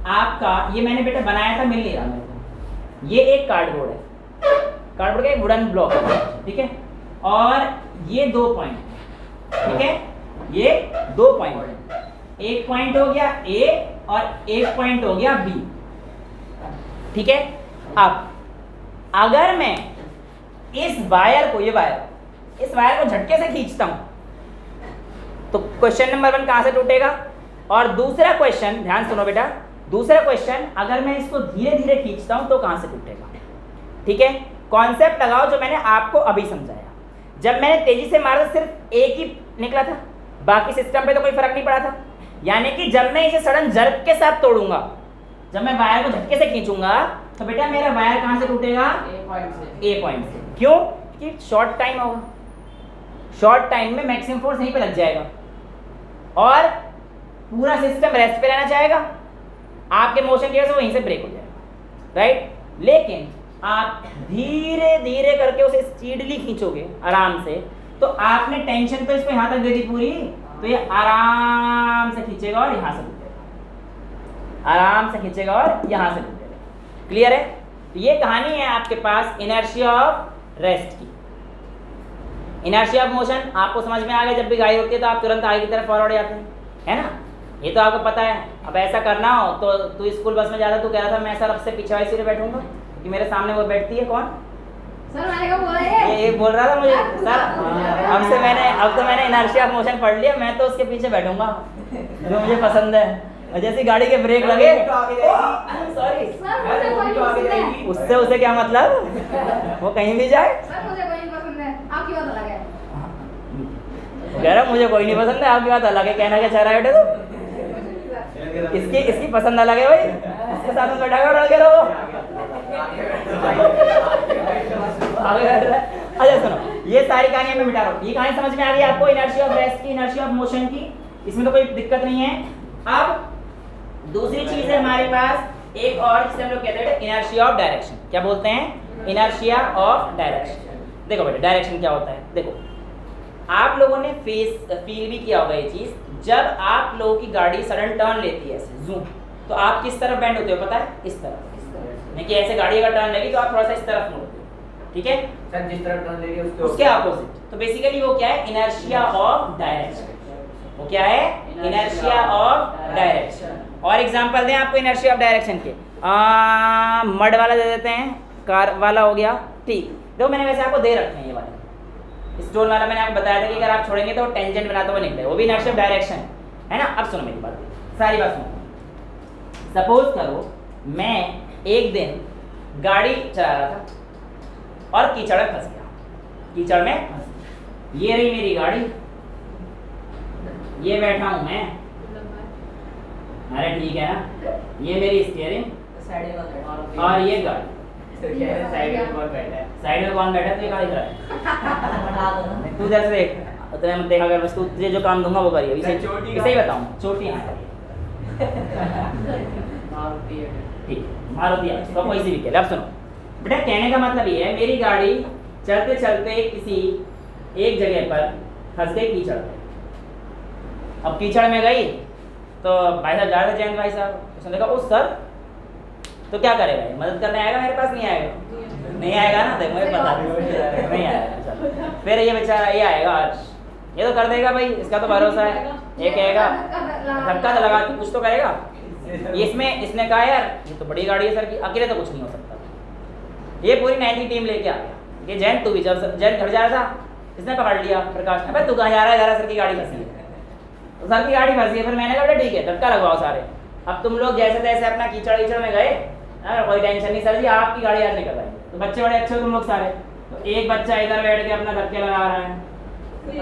आपका ये मैंने बेटा बनाया था, मिल नहीं रहा मेरे को। ये एक कार्डबोर्ड है, कार्डबोर्ड का एक वुडन ब्लॉक है, ठीक है, और ये 2 पॉइंट, ठीक है, ये 2 पॉइंट, एक पॉइंट हो गया ए और एक पॉइंट हो गया बी, ठीक है। अब अगर मैं इस वायर को, ये वायर, इस वायर को झटके से खींचता हूं तो क्वेश्चन नंबर 1 कहां से टूटेगा, और दूसरा क्वेश्चन ध्यान सुनो बेटा, दूसरा क्वेश्चन अगर मैं इसको धीरे धीरे खींचता हूं तो कहां से टूटेगा, ठीक है। कॉन्सेप्ट लगाओ जो मैंने आपको अभी समझाया। जब मैंने तेजी से मारा सिर्फ एक ही निकला था, बाकी सिस्टम पे तो कोई फर्क नहीं पड़ा था। यानी कि जब मैं इसे सडन जर्क के साथ तोड़ूंगा, जब मैं वायर को झटके से खींचूंगा तो बेटा मेरा वायर कहां से टूटेगा, ए पॉइंट से। क्यों? कि शॉर्ट टाइम होगा, शॉर्ट टाइम में मैक्सिमम फोर्स यहीं पे लग जाएगा और पूरा सिस्टम रेस्ट पे रहना चाहेगा, आपके मोशन की वजह से वो यहीं से ब्रेक हो जाएगा, राइट। लेकिन आप धीरे धीरे करके उसे स्पीडली खींचोगे आराम से, तो आपने टेंशन तो इसको यहां तक दे दी पूरी, तो ये आराम से खींचेगा और यहां से टूटेगा, आराम से खींचेगा और यहां से टूटेगा। क्लियर है? तो ये कहानी है आपके पास इनर्शिया ऑफ रेस्ट की। इनर्शिया ऑफ मोशन आपको समझ में आ गया, जब भी गाड़ी होती है तो आप तुरंत आगे की तरफ फॉरवर्ड जाते हैं, है ना, ये तो आपको पता है। अब ऐसा करना हो तो तू स्कूल बस में जाता, तो कह रहा था मैं सर अब से पीछे वाली सीट पे बैठूंगा, कि मेरे सामने वो बैठती है कौन, सर मैंने कहा बोला ये बोल रहा था मुझे सर, अब तो मैंने इनर्शिया ऑफ मोशन पढ़ लिया, मैं तो उसके पीछे बैठूंगा जो मुझे पसंद है, और जैसे गाड़ी के ब्रेक लगे, सॉरी सर मुझे कोई नहीं पसंद है, उससे उसे क्या मतलब, वो कहीं भी जाए, सर मुझे कोई नहीं पसंद है, आपकी बात अलग है। कह रहा मुझे कोई नहीं पसंद है, आपकी बात अलग है, कहना क्या चाह रहा है बेटे तू, इसकी पसंद अलग है भाई, इसके साथ में बैठा कर लगे रहो। अच्छा सुनो, ये सारी कहानियां मैं मिटा रहा हूँ, ये कहानी समझ में आ गई आपको, इनर्शिया ऑफ रेस्ट की, इनर्शिया ऑफ मोशन की, इसमें तो कोई दिक्कत नहीं है। अब दूसरी चीज है हमारे पास एक और, जिसे हम लोग कहते हैं इनर्शिया ऑफ डायरेक्शन। क्या बोलते हैं? Inertia of direction. देखो बेटा डायरेक्शन क्या होता है, देखो आप लोगों ने फील भी किया होगा ये चीज, जब आप लोगों की गाड़ी सडन टर्न लेती है ऐसे जूम, तो आप किस तरफ बेंड होते हो पता है? इस तरफ, नहीं कि ऐसे गाड़ी अगर टर्न लेगी तो आप थोड़ा सा इस तरफ मुड़ते हो, ठीक है सर, जिस तरफ टर्न लेगी उसके अपोजिट। तो बेसिकली वो क्या है? Inertia of direction. वो क्या है? Inertia of direction. और एग्जांपल दें आपको इनर्शिया ऑफ डायरेक्शन के, मड वाला दे देते हैं, कार वाला हो गया, ठीक। देखो मैंने वैसे आपको दे रखे हैं ये वाले, स्टोन वाला मैंने आपको बताया था कि अगर आप छोड़ेंगे तो टेंजेंट बनाता हुआ निकले, वो भी इनर्शिया ऑफ डायरेक्शन है ना। अब सुनो मेरी बात, सारी बात सुनो। सपोज करो मैं एक दिन गाड़ी चला रहा था और कीचड़ में फंस गया, कीचड़ में फंस गया। ये रही मेरी गाड़ी, ये बैठा हूं मैं, अरे ठीक है ना, ये मेरी स्टीयरिंग और ये गाड़ी, साइड में कौन बैठा है, साइड में कौन बैठा है, तो ये गाड़ी दिख रहा है। तू जैसे देख, तो मैं देखा कर, बस तुझे जो काम दूंगा वो करिए, इसे ही बताऊं, चोटी यहाँ करिए, ठीक, मारुति है तो कोई सी भी कह। अब सुनो बेटा, कहने का मतलब ये है, मेरी गाड़ी चलते चलते किसी एक जगह पर फंस गई कीचड़ में। अब कीचड़ में गई तो भाई साहब जा रहे थे जयंत भाई साहब, उसने देखा ओ सर, तो क्या करेगा, मदद करने आएगा मेरे पास? नहीं आएगा, नहीं आएगा ना, देख मुझे पता नहीं आएगा। चलो फिर ये बेचारा ये आएगा आज, ये तो कर देगा भाई, इसका तो भरोसा है, ये कहेगा धक्का तो लगा, कुछ तो करेगा। इसमें इसने कहा यार ये तो बड़ी गाड़ी है सर की, अकेले तो कुछ नहीं हो सकता। ये पूरी 90 टीम लेके आ गया, ये जयंत तू भी, जब जयंत घर जा रहा था इसने पकड़ लिया प्रकाश, अबे तू कहाँ जा रहा है, जरा सर की गाड़ी फंसी है, तो सर की गाड़ी फंसी है। फिर मैंने कहा ठीक है धक्का लगवाओ सारे, अब तुम लोग जैसे तैसे अपना कीचड़ में गए, कोई टेंशन नहीं सर जी, आपकी गाड़ी आज निकल आई। तो बच्चे बड़े अच्छे हो तुम लोग सारे, तो एक बच्चा इधर बैठ के अपना धक्के लगा रहा है, सर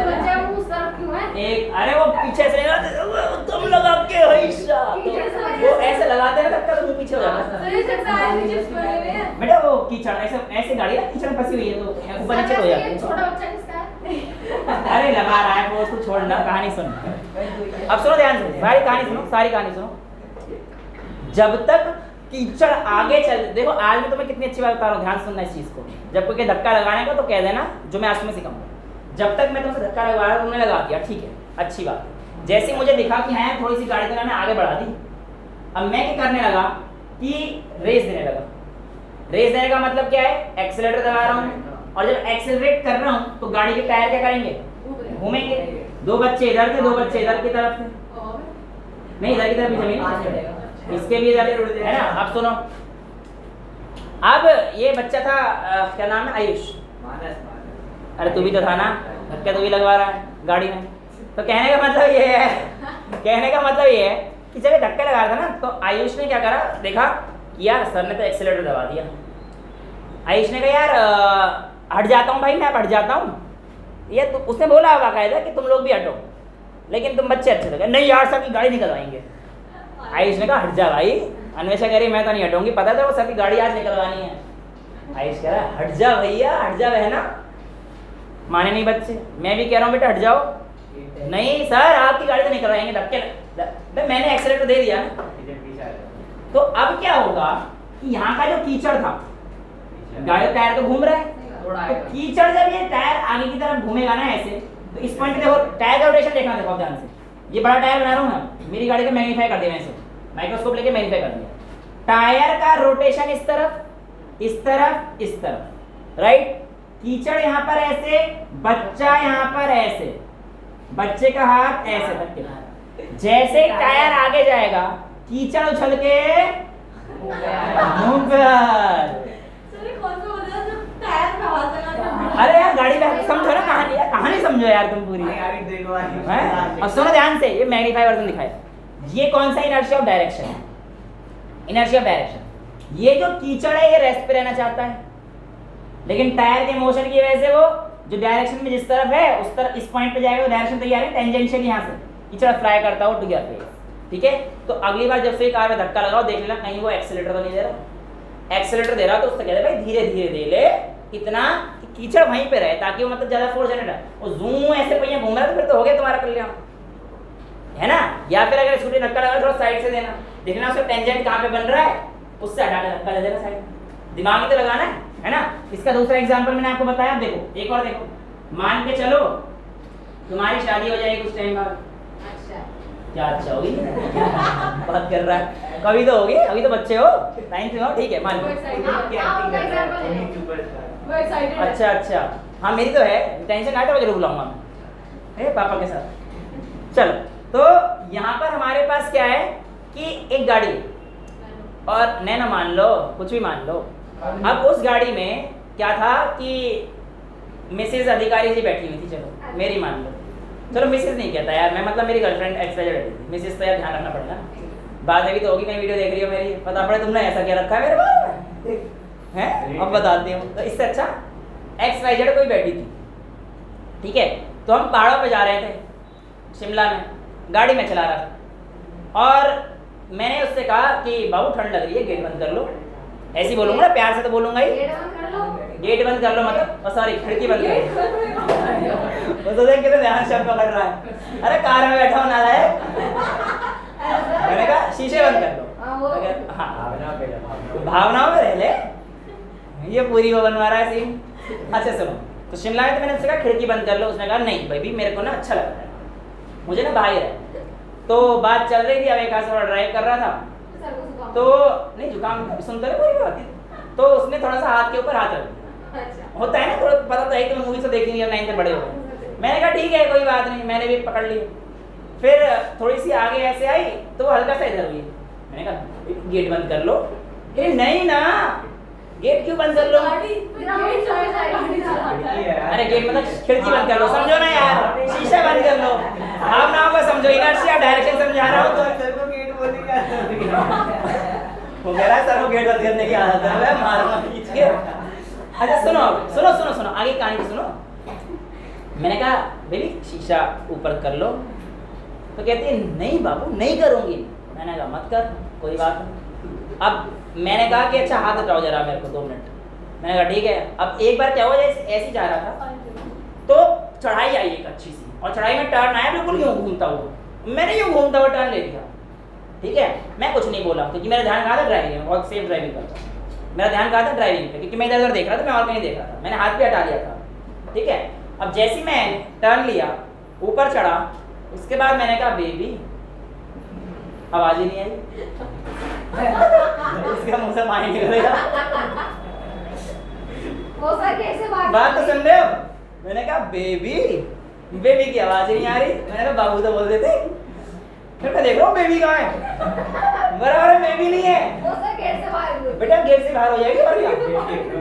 बच्चे वो सर क्यों है? एक अरे वो पीछे से तुम लोग आपके वो ऐसे लगाते हैं धक्का, तो पीछे हो जाता है। सर ये सब टायर चिप्स पड़े हुए हैं। बेटा वो कीचड़ ऐसे गाड़ी ना कीचड़ में फंसी हुई है तो ऊपर नीचे हो जाती है। छोटा बच्चा किसका है? अरे लगा रहा है वो, उसको छोड़ना, कहानी सुन। अब सुनो ध्यान से, सारी कहानी सुनो, सारी कहानी सुनो। जब तक कीचड़ आगे चल, देखो आज मैं तुम्हें कितनी अच्छी बात बता रहा हूँ, ध्यान सुनना इस चीज को। जब कोई धक्का लगाने का तो कह देना जो मैं आज तुम्हें सिखाऊंगा। जब तक मैं तुमसे धक्का लगवा रहा हूँ तुमने लगा दिया, ठीक है अच्छी बात, जैसे मुझे दिखा कि हाँ थोड़ी सी गाड़ी तो मैंने आगे बढ़ा दी, अब मैं क्या करने लगा कि रेस देने लगा। रेस देने का मतलब क्या है, एक्सीलरेटर दबा रहा हूँ और जब एक्सीलरेट कर रहा हूँ तो गाड़ी के टायर क्या करेंगे, घूमेंगे। दो बच्चे इधर थे, दो बच्चे इधर की तरफ थे, नहीं इधर की तरफ भी जमीन, इसके भी इधर है ना। अब सुनो, अब ये बच्चा था क्या नाम है, आयुष। अरे तू भी तो था ना, धक्का तू भी लगवा रहा है गाड़ी में। तो कहने का मतलब ये है, कहने का मतलब ये है कि जब ये धक्का लगा रहा था ना तो आयुष ने क्या करा, देखा यार सर ने तो एक्सीलरेटर दबा दिया। आयुष ने कहा यार हट जाता हूँ भाई, मैं हट जाता हूँ। ये तो उसने बोला बाकायदा कि तुम लोग भी हटो, लेकिन तुम बच्चे अच्छे लगे, नहीं यार सर की गाड़ी निकलवाएंगे। आयुष ने कहा हट जा भाई। अन्वेषा कह रही मैं तो नहीं हटूंगी, पता था वो सर की गाड़ी आज निकलवानी है। आयुष कह रहा हट जा भैया, हट जा बहना। माने नहीं बच्चे, मैं भी कह रहा हूँ बेटा हट जाओ। नहीं सर आपकी गाड़ी तो निकलवाएंगे, धक्के मैंने एक्सीलरेटर दे दिया ना। तो अब क्या होगा कि यहाँ का जो कीचड़ था, गाड़ी टायर तो घूम रहा है, तो कीचड़ जब ये टायर आगे की तरफ घूमेगा ना ऐसे, तो इस पॉइंट पे देखो टायर का रोटेशन देखना, देखो ध्यान से। ये बड़ा टायर बना रहा हूँ मैं, मेरी गाड़ी का मैग्नीफाई कर दिया मैंने, माइक्रोस्कोप लेके मैग्नीफाई कर दिया। टायर का रोटेशन इस तरफ, इस तरफ, इस तरफ, राइट। कीचड़ यहाँ पर ऐसे, बच्चा यहाँ पर ऐसे, बच्चे का हाथ ऐसे तक। जैसे टायर आगे जाएगा कीचड़ उछल के मुंह पर। अरे यार गाड़ी में समझो ना कहानी, यार कहानी समझो यार तुम पूरी हैं। और सुनो ध्यान से, ये मैग्नीफाई वर्जन दिखाया। ये कौन सा इनर्शिया ऑफ डायरेक्शन है, इनर्शिया ऑफ डायरेक्शन। ये जो कीचड़ है ये रेस्ट पे रहना चाहता है, लेकिन टायर के मोशन की वजह से वो जो डायरेक्शन में जिस तरफ है उस तरफ, इस पॉइंट पे जाएगा, वो डायरेक्शन तैयार है टेंजेंशियल, यहाँ से कीचड़ फ्लाई करता हो टू योर फेस। ठीक है, तो अगली बार जब से कार में धक्का लगाओ देख लेना कहीं वो एक्सीलरेटर तो नहीं दे रहा। एक्सीलरेटर दे रहा तो उससे कहते भाई धीरे धीरे दे ले, इतना कि कीचड़ वहीं पे रहे, ताकि वो मतलब ज्यादा फोर्स जनरेट है। वो जूम ऐसे पहिया घूम रहा है तो फिर तो हो गया तुम्हारा कल्याण, है ना। या फिर अगर स्कूटी धक्का लगा थोड़ा साइड से देना, देखना उसका टेंजेंट कहाँ पे बन रहा है, उससे हटा के धक्का दे देना साइड। दिमाग में तो लगाना है ना। इसका दूसरा एग्जांपल मैंने आपको बताया, आप देखो एक और देखो। मान के चलो तुम्हारी शादी हो जाएगी कुछ टाइम बाद। क्या अच्छा होगी बात कर रहा है, कभी तो होगी, अभी तो बच्चे हो, 9th में हो, ठीक है मान लो। अच्छा अच्छा, हाँ मेरी तो है, टेंशन आया तो जरूर बुलाऊंगा मैं पापा के साथ। चलो, तो यहाँ पर हमारे पास क्या है कि एक गाड़ी और नैना मान लो, कुछ भी मान लो। अब उस गाड़ी में क्या था कि मिसेज अधिकारी जी बैठी हुई थी, चलो मेरी मान लो, चलो मिसेज नहीं कहता यार मैं, मतलब मेरी गर्लफ्रेंड एक्सपायर्ड थी, मिसेज तो यार ध्यान रखना पड़ेगा, बाद में भी तो होगी, मैं वीडियो देख रही हो मेरी, पता पड़े तुमने ऐसा क्या रखा है मेरे बारे में, हैं अब बताती हूँ। तो इससे अच्छा XYZ कोई बैठी थी, ठीक है। तो हम पहाड़ों पे जा रहे थे शिमला में, गाड़ी में चला रहा था और मैंने उससे कहा कि बाबू ठंड लग रही है गेट बंद कर लो। ऐसे ही बोलूंगा ना, प्यार से तो बोलूंगा ही, गेट बंद कर लो मतलब, सॉरी खिड़की बंद कर लो। वो तो देख के ध्यान शब्द पकड़ रहा है, अरे कार में बैठा होना है, मैंने कहा शीशे बंद कर लो। हाँ भावनाओं में रह ले, ये पूरी वो बनवा रहा है सीन। अच्छा सुनो, तो शिमला में तो मैंने उससे कहा खिड़की बंद कर लो, उसने कहा नहीं भाई मेरे को ना अच्छा लग रहा है, मुझे ना बाहर है। तो बात चल रही थी, अब एक आस थोड़ा ड्राइव कर रहा था तो नहीं जुकाम सुनते रहे पूरी बात, तो उसने थोड़ा सा हाथ के ऊपर हाथ रख दिया। होता है ना, थोड़ा पता तो है कि मूवी से देखी नहीं है, 9th से बड़े हो गए। मैंने कहा ठीक है कोई बात नहीं, मैंने भी पकड़ ली। फिर थोड़ी सी आगे ऐसे आई तो वो हल्का सा इधर हुई, मैंने कहा गेट बंद कर लो। अरे नहीं ना, गेट क्यों बंद कर लो, अरे गेट मतलब खिड़की बंद कर लो, समझो ना यार, शीशा बंद कर लो, भावनाओं को समझो, इनर्शिया डायरेक्शन समझा रहा हूँ। तो गेट बोलने की वो कह रहा है सर को गेट बंद करने की आदत है, मैं मारूंगा खींच के। अच्छा सुनो सुनो सुनो सुनो, आगे कहानी सुनो। मैंने कहा बेबी शीशा ऊपर कर लो, तो कहती है नहीं बाबू नहीं करूँगी। मैंने कहा मत कर, कोई बात नहीं। अब मैंने कहा कि अच्छा हाथ हटाओ जरा मेरे को 2 मिनट। मैंने कहा ठीक है। अब एक बार क्या हुआ, ऐसे ही जा रहा था तो चढ़ाई आई एक अच्छी सी, और चढ़ाई में टर्न आया बिल्कुल यूँ घूमता हुआ, मैंने यूँ घूमता हुआ टर्न ले लिया, ठीक है। मैं कुछ नहीं बोला क्योंकि मेरा ध्यान कहाँ था ड्राइविंग में, बहुत सेफ ड्राइविंग करता हूँ, मेरा ध्यान कहाँ था ड्राइविंग पे, क्योंकि मैं इधर उधर देख रहा था, मैं और कहीं देख रहा था, मैंने हाथ भी हटा लिया था, ठीक है। अब जैसे मैं टर्न लिया, ऊपर चढ़ा, उसके बाद मैंने कहा बेबी, आवाज ही नहीं आई। इसका मुंह से पानी निकलेगा। वो सर कैसे बात तो सुन रहे हो? मैंने कहा बेबी, बेबी की आवाज ही नहीं आ रही। मैंने कहा बाबू तो बोल देते। फिर मैं देख रहा हूँ बेबी कहाँ है, बराबर है, बेबी नहीं है। वो सर कैसे बाहर हुए? बेटा गेट से बाहर हो जाएगी और क्या?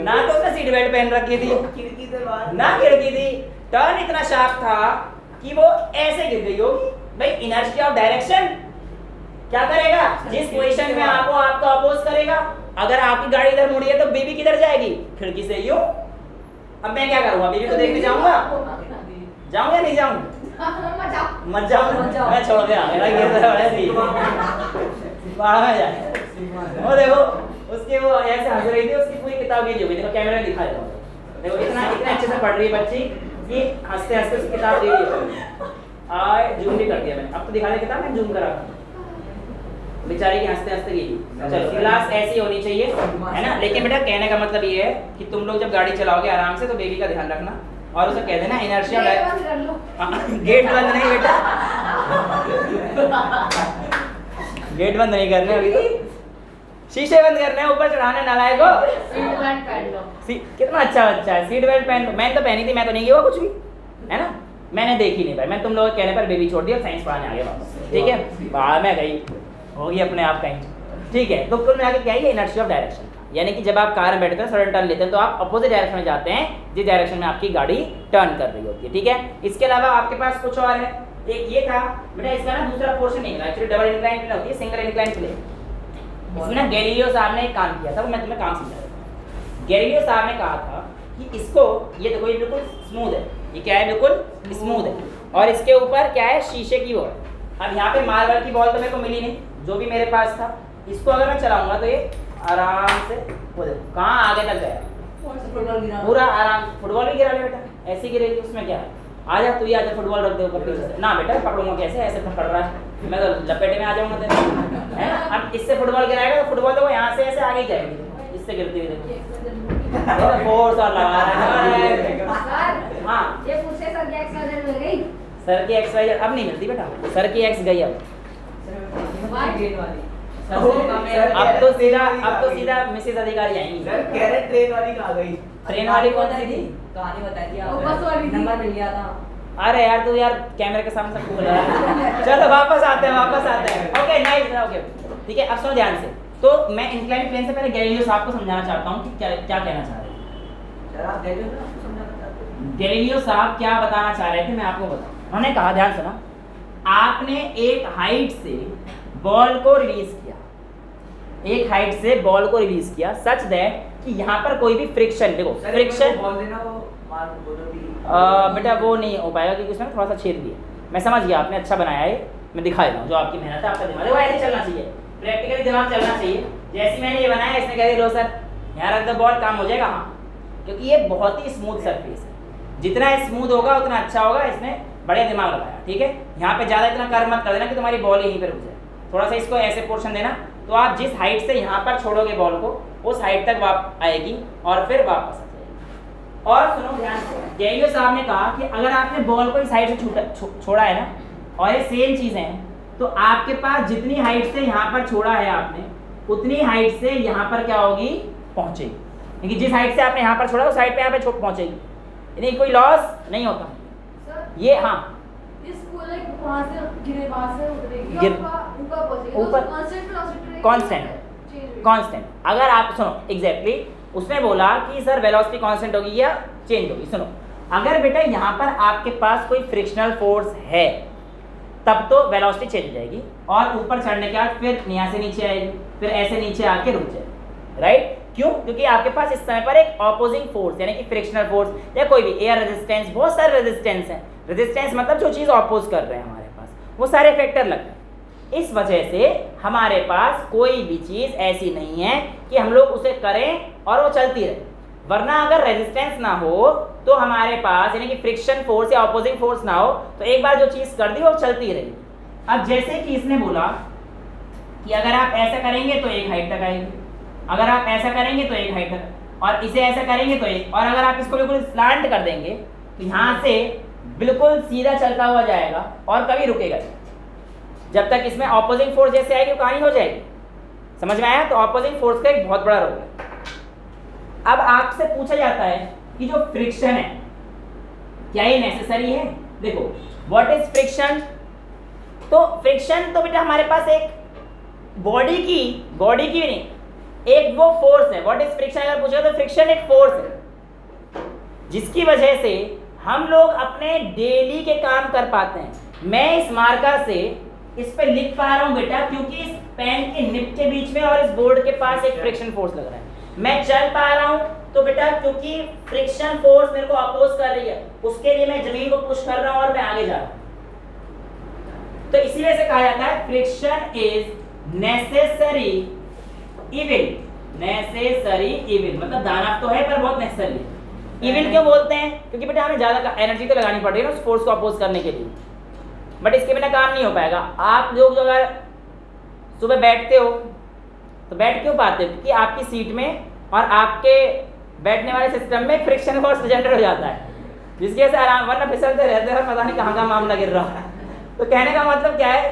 ना तो उसने सीट बेल्ट पहन रखी थी, खिड़की से बाहर ना खिड़की थी, टर्न इतना शार्प था कि वो ऐसे गिर गई होगी। भाई इनर्शिया ऑफ डायरेक्शन क्या करेगा? जिस पोजीशन में आपको आपका अपोज करेगा। अगर आपकी गाड़ी इधर मुड़ी है तो बेबी किधर जाएगी? खिड़की से यूं। अब मैं क्या करूंगा? बेबी को देखने जाऊंगा? जाऊंगा या नहीं जाऊं? मत जाओ, मैं छोड़ दिया मेरा गिर रहा है ऐसे ही। बाहर में जाए वो देखो उसके वो ऐसे हंस रही थी, उसकी पूरी किताब गिरी हुई। देखो कैमरा में दिखा देता हूं। देखो इतना इतने अच्छे से पढ़ रही है बच्ची कि हंसते हंसते उसकी किताब गिरी है। जूम भी कर दिया मैंने। अब तो दिखा दे किताब, मैं जूम करा बेचारी की हंसते हंसते गिरी। चलो क्लास ऐसी होनी चाहिए, है ना? लेकिन बेटा कहने का मतलब ये है कि तुम लोग जब गाड़ी चलाओगे आराम से तो बेबी का ध्यान रखना और उसे कह देना इनर्शिया गेट बंद नहीं बेटा, गेट बंद नहीं करने, अभी तो शीशे बंद करने हैं, ऊपर चढ़ाने नालायक हो। सीट बेल्ट पहन लो। कितना अच्छा बच्चा है, सीट बेल्ट पहन लो। मैंने तो पहनी थी, मैं तो नहीं किया कुछ भी, है ना? मैंने देखी नहीं भाई, मैं तुम लोगों के कहने पर बेबी छोड़ दिया, साइंस पढ़ाने आ गया वापस। ठीक है, बाहर में गई होगी अपने आप कहीं। ठीक है, तो कुल मिला के क्या है, इनर्शिया ऑफ डायरेक्शन, यानी कि जब आप कार में बैठते हैं सडन टर्न लेते हैं तो आप अपोजिट डायरेक्शन में जाते हैं जिस डायरेक्शन में आपकी गाड़ी टर्न कर रही होती है। ठीक है, इसके अलावा आपके पास कुछ और है। एक ये था बेटा, इसका ना दूसरा पोर्शन नहीं था, एक्चुअली डबल इंक्लाइन प्लेन होती है, सिंगल इंक्लाइन प्लेन। इसमें ना गैलीलियो साहब ने एक काम किया था, वो मैं तुम्हें काम समझा रहा था। गैलीलियो साहब ने कहा था कि इसको, ये देखो ये बिल्कुल स्मूथ है, ये क्या है, बिल्कुल स्मूथ है, और इसके ऊपर क्या है, शीशे की वो है। अब यहाँ पे मार्बल की बॉल तो मेरे को मिली नहीं, जो भी मेरे पास था, इसको अगर मैं चलाऊंगा तो ये आराम से, वो देखो कहाँ आगे तक गया, पूरा आराम। फुटबॉल भी गिरा ले बेटा, ऐसी गिरेगी, उसमें क्या है। आजा तू ही आजा, फुटबॉल रख दे ऊपर पीछे से। ना बेटा पकड़ूंगा कैसे, ऐसे पकड़ रहा है, मैं तो लपेटे में आ जाऊंगा तेरे, है ना? अब इससे फुटबॉल गिराएगा तो फुटबॉल तो वो यहाँ से ऐसे आगे ही जाएगी, इससे गिरती हुई देखो, फोर्स और लगा रहा है। हाँ, ये पूछे सर क्या एक्सरसाइज मिल गई? सर की एक्सरसाइज अब नहीं मिलती बेटा, सर की एक्स गई अब तो सीधा मिसेस अधिकारी आएंगी। सर कह रहे ट्रेन वाली कहाँ गई? ट्रेन वाली कौन सी थी? कहानी बताई थी वो बस वाली थी। नंबर मिल गया था। अरे यार तू यार कैमरे के सामने सब बोल रहा है। चलो वापस आते हैं ओके नाइस, ओके ठीक है। अब सुनो ध्यान से, तो मैं इंक्लाइन प्लेन से पहले गैलीलियो साहब को समझाना चाहता हूँ कि क्या क्या कहना चाह रहे हैं। गैलीलियो साहब क्या बताना चाह रहे थे मैं आपको बताऊँ। उन्होंने कहा, ध्यान सुना, आपने एक हाइट से बॉल को रिलीज किया, एक हाइट से बॉल को रिलीज किया सच दैट कि यहाँ पर कोई भी फ्रिक्शन, देखो फ्रिक्शन बेटा वो नहीं हो पाएगा क्योंकि उसमें थोड़ा सा छेद भी है। मैं समझ गया, आपने अच्छा बनाया है, मैं दिखा देता हूँ जो आपकी मेहनत है, आपका दिमाग वो ऐसे चलना चाहिए, प्रैक्टिकली दिमाग चलना चाहिए। जैसे मैंने ये बनाया, इसने कह दिया लो सर यहाँ रख दो बॉल, काम हो जाएगा। हाँ, क्योंकि ये बहुत ही स्मूथ सरफेस है, जितना स्मूथ होगा उतना अच्छा होगा। इसने बड़े दिमाग लगाया, ठीक है। यहाँ पे ज़्यादा इतना कर्व मत कर देना कि तुम्हारी बॉल यहीं पर रुक जाए, थोड़ा सा इसको ऐसे पोर्शन देना, तो आप जिस हाइट से यहाँ पर छोड़ोगे बॉल को उस हाइट तक आएगी और फिर वापस आ जाएगी। और सुनो ध्यान से, गैलीलियो साहब ने कहा कि अगर आपने बॉल को इस हाइट से छोड़ा है ना, और ये सेम चीज़ें हैं, तो आपके पास जितनी हाइट से यहाँ पर छोड़ा है आपने, उतनी हाइट से यहाँ पर क्या होगी, पहुँचेगी। क्योंकि जिस हाइट से आपने यहाँ पर छोड़ा उस हाइट पे यहाँ पे पहुँचेगी, यानी कोई लॉस नहीं होता ये। हाँ, कांस्टेंट। अगर आप सुनो एग्जैक्टली उसने बोला कि सर वेलोसिटी कांस्टेंट होगी या चेंज होगी। सुनो, अगर बेटा यहाँ पर आपके पास कोई फ्रिक्शनल फोर्स है तब तो वेलोसिटी चेंज हो जाएगी, और ऊपर चढ़ने के बाद फिर यहाँ से नीचे आएगी, फिर ऐसे नीचे आके रुक जाएगी, राइट। क्यों? क्योंकि आपके पास इस समय पर एक ऑपोजिंग फोर्स यानी कि फ्रिक्शनल फोर्स या कोई भी एयर रेजिस्टेंस, बहुत सारे रेजिस्टेंस हैं। रेजिस्टेंस मतलब जो चीज़ ऑपोज कर रहे हैं हमारे पास, वो सारे फैक्टर लगते हैं। इस वजह से हमारे पास कोई भी चीज़ ऐसी नहीं है कि हम लोग उसे करें और वो चलती रहे, वरना अगर रेजिस्टेंस ना हो तो हमारे पास यानी कि फ्रिक्शन फोर्स या ऑपोजिंग फोर्स ना हो तो एक बार जो चीज़ कर दी वो चलती रहेगी। अब जैसे कि इसने बोला कि अगर आप ऐसा करेंगे तो एक हाइट तक आएगी, अगर आप ऐसा करेंगे तो एक हाइट तक, और इसे ऐसा करेंगे तो एक, और अगर आप इसको बिल्कुल स्लांट कर देंगे तो यहाँ से बिल्कुल सीधा चलता हुआ जाएगा और कभी रुकेगा नहीं। जब तक इसमें ऑपोजिंग फोर्स जैसे आएगी वो कहानी हो जाएगी। समझ में आया? तो ऑपोजिंग फोर्स का एक बहुत बड़ा रोल है। अब आपसे पूछा जाता है कि जो फ्रिक्शन है क्या ये नेसेसरी है? देखो व्हाट इज फ्रिक्शन? तो फ्रिक्शन तो बेटा हमारे पास एक बॉडी की भी नहीं, एक वो फोर्स है। व्हाट इज फ्रिक्शन अगर पूछा तो फ्रिक्शन एक फोर्स है जिसकी वजह से हम लोग अपने डेली के काम कर पाते हैं। मैं इस मार्कर से इस पे लिख पा रहा हूं बेटा क्योंकि इस पेन के निब के बीच में और इस बोर्ड के पास एक फ्रिक्शन फोर्स लग रहा है। मैं चल पा रहा हूं तो बेटा क्योंकि फ्रिक्शन फोर्स मेरे को अपोज कर रही है, उसके लिए मैं जमीन को पुश कर रहा हूं और मैं आगे जा रहा हूं। तो इसी वजह से कहा जाता है friction is necessary evil. Necessary evil मतलब दानव तो है पर बहुत नेसेसरी है। इविल क्यों बोलते हैं? क्योंकि बेटा हमें ज्यादा एनर्जी तो लगानी पड़ रही है ना उस फोर्स को अपोज करने के लिए, बट इसके बिना काम नहीं हो पाएगा। आप लोग जो अगर सुबह बैठते हो तो बैठ क्यों पाते हो? क्योंकि आपकी सीट में और आपके बैठने वाले सिस्टम में फ्रिक्शन फोर्स जनरेट हो जाता है, जिसकी वजह से आराम, वरना फिसलते रहते हैं, पता नहीं कहाँ मामला गिर रहा है। तो कहने का मतलब क्या है,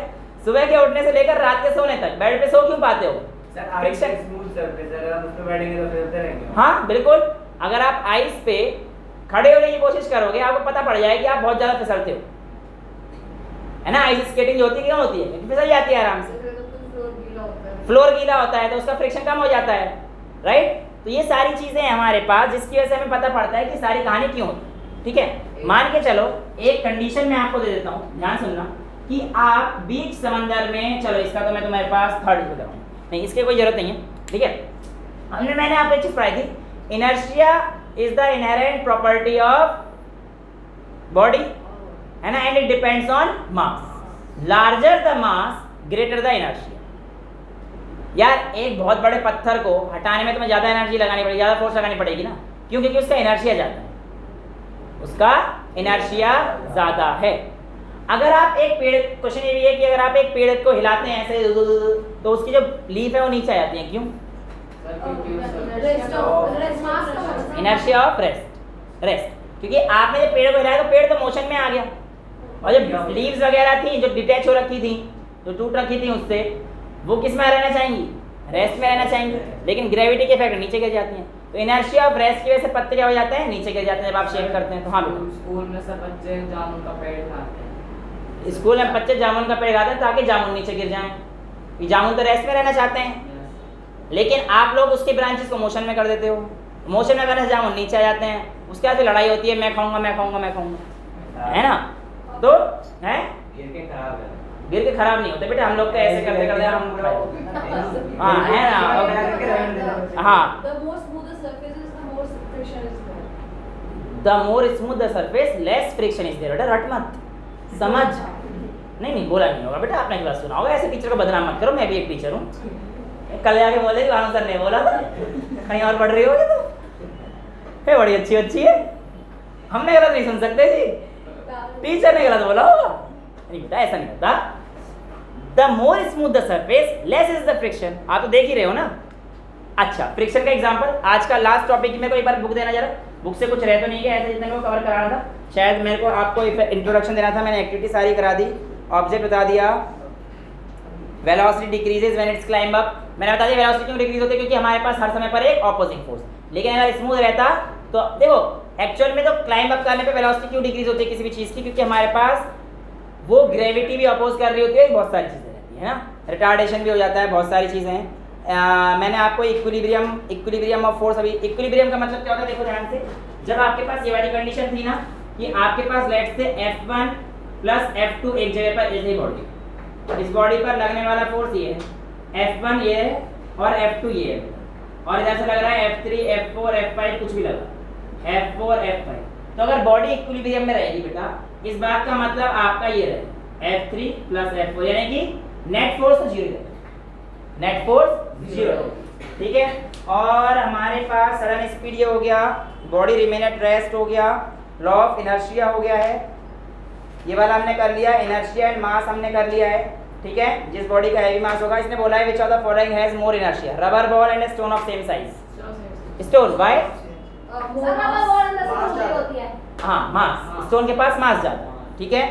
सुबह के उठने से लेकर रात के सोने तक बेड पे सो क्यों पाते हो? फ्रिक्शन स्मूथ सरफेस है, अगर आप उस पे बैठेंगे तो फिसलते रहेंगे। हाँ बिल्कुल, अगर आप आइस पे खड़े होने की कोशिश करोगे आपको पता पड़ जाएगा कि आप बहुत ज्यादा फिसलते हो, है ना। आइस स्केटिंग जो होती है क्या होती है? फिसल जाती है आराम से, फ्लोर गीला होता है तो उसका फ्रिक्शन कम हो जाता है, राइट। तो ये सारी चीजें हैं हमारे पास जिसकी वजह से हमें पता पड़ता है कि सारी कहानी क्यों होती है। ठीक है, मान के चलो एक कंडीशन मैं आपको दे देता हूँ, ध्यान सुनना, कि आप बीच समंदर में, चलो इसका तो मैं तुम्हारे पास थर्ड लिख रहा हूँ, नहीं इसकी कोई जरूरत नहीं है, ठीक है। मैंने आपको एक चीज पढ़ाई थी, inertia is the inherent property of body, है ना, and it depends on mass. Larger the mass greater the inertia. यार एक बहुत बड़े पत्थर को हटाने में तुम्हें ज्यादा एनर्जी लगानी पड़ेगी, ज्यादा फोर्स लगानी पड़ेगी ना, क्यों? क्योंकि उसका इनर्शिया ज्यादा है, उसका इनर्शिया ज्यादा है। अगर आप एक पेड़, क्वेश्चन ये भी है कि अगर आप एक पेड़ को हिलाते हैं ऐसे तो उसकी जो लीफ है वो नीचे आ जाती है, क्यों? इनर्शिया ऑफ रेस्ट, क्योंकि आपने जब पेड़ को हिलाया तो पेड़ तो मोशन में आ गया, और जब लीव्स वगैरह थी जो डिटैच हो रखी थी, जो टूट रखी थी उससे, वो किस में रहना चाहेंगी? रेस्ट में रहना चाहेंगे, लेकिन ग्रेविटी के इफेक्ट नीचे गिर जाती हैं। तो इनर्शिया ऑफ रेस्ट की वजह से पत्ते क्या हो जाते हैं? नीचे गिर जाते हैं जब आप शेक करते हैं। तो हाँ बेटा, स्कूल में सब बच्चे जामुन का पेड़ खाते हैं, स्कूल में बच्चे जामुन का पेड़ खाते हैं ताकि जामुन नीचे गिर जाएं, कि जामुन तो रेस्ट में रहना चाहते हैं, लेकिन आप लोग उसकी ब्रांचेस को मोशन में कर देते हो, मोशन में करने से जामुन नीचे आ जाते हैं, उसके बाद लड़ाई होती है, मैं खाऊंगा मैं खाऊंगा मैं खाऊंगा, है ना। तो है गिर के खराब नहीं होते बेटा, हम लोग तो ऐसे करते करते हम, हाँ है ना, हाँ। The more smooth the surface less friction is there. बेटा रट मत, समझ नहीं बोला नहीं होगा बेटा, आपने क्लास सुना होगा। ऐसे टीचर को बदनाम मत करो, मैं भी एक टीचर हूँ। कल आके बोले भानु सर ने बोला था, कहीं और पढ़ रही होगी तो बड़ी अच्छी है, हमने गलत नहीं सुन सकते जी, टीचर ने गलत बोला होगा। नहीं बेटा ऐसा नहीं होता। The more smooth the surface less is the friction. आप तो देख ही रहे हो ना। अच्छा, फ्रिक्शन का एग्जांपल आज का लास्ट टॉपिक, मेरे को एक बार बुक देना जरा, बुक से कुछ रह तो नहीं गया, ऐसे जितने को कवर कराना था, शायद मेरे को आपको इंट्रोडक्शन देना था, मैंने एक्टिविटी सारी करा दी, ऑब्जेक्ट बता दिया, velocity decreases when it's climb up, मैंने बता दिया वेलोसिटी क्यों डिक्रीज होती है, क्योंकि हमारे पास हर समय पर एक ऑपोजिंग फोर्स। लेकिन अगर स्मूथ रहता तो देखो एक्चुअल में तो क्लाइंब अप करने पे वेलोसिटी क्यों डिक्रीज होती है किसी भी चीज़ की, क्योंकि हमारे पास वो ग्रेविटी भी अपोज कर रही होती है, बहुत सारी चीज़ें रहती है ना, रिटार्डेशन भी हो जाता है, बहुत सारी चीज़ें हैं। मैंने आपको इक्विलिब्रियम ऑफ फोर्स, अभी इक्विलिब्रियम का मतलब क्या होता है देखो ध्यान से, जब आपके पास ये वाली कंडीशन थी ना कि आपके पास लेट से F1 प्लस F2 एक जगह पर ऐसे ही बॉडी, इस बॉडी पर लगने वाला फोर्स ये है, F1 ये है और F2 ये है, और इधर से लग रहा है F3 F4 F5 कुछ भी लगा, F4 F5। तो अगर बॉडी इक्विलिब्रियम में रहेगी बेटा, इस बात का मतलब आपका ये रहे F3 प्लस F4, यानी कि नेट फोर्स तो जीरो है, नेट फोर्स जीरो है, ठीक है। और हमारे पास सडन स्पीड ये हो गया, बॉडी रिमेन एट रेस्ट हो गया, लॉ ऑफ इनर्शिया हो गया है, ये वाला हमने कर लिया, इनर्शिया एंड मास हमने कर लिया है, ठीक है। जिस बॉडी का हैवी मास होगा, इसने बोला है which of the following has more inertia, rubber ball and stone of same size. Stone why? हाँ मास, स्टोन के पास मास ज़्यादा, ठीक है।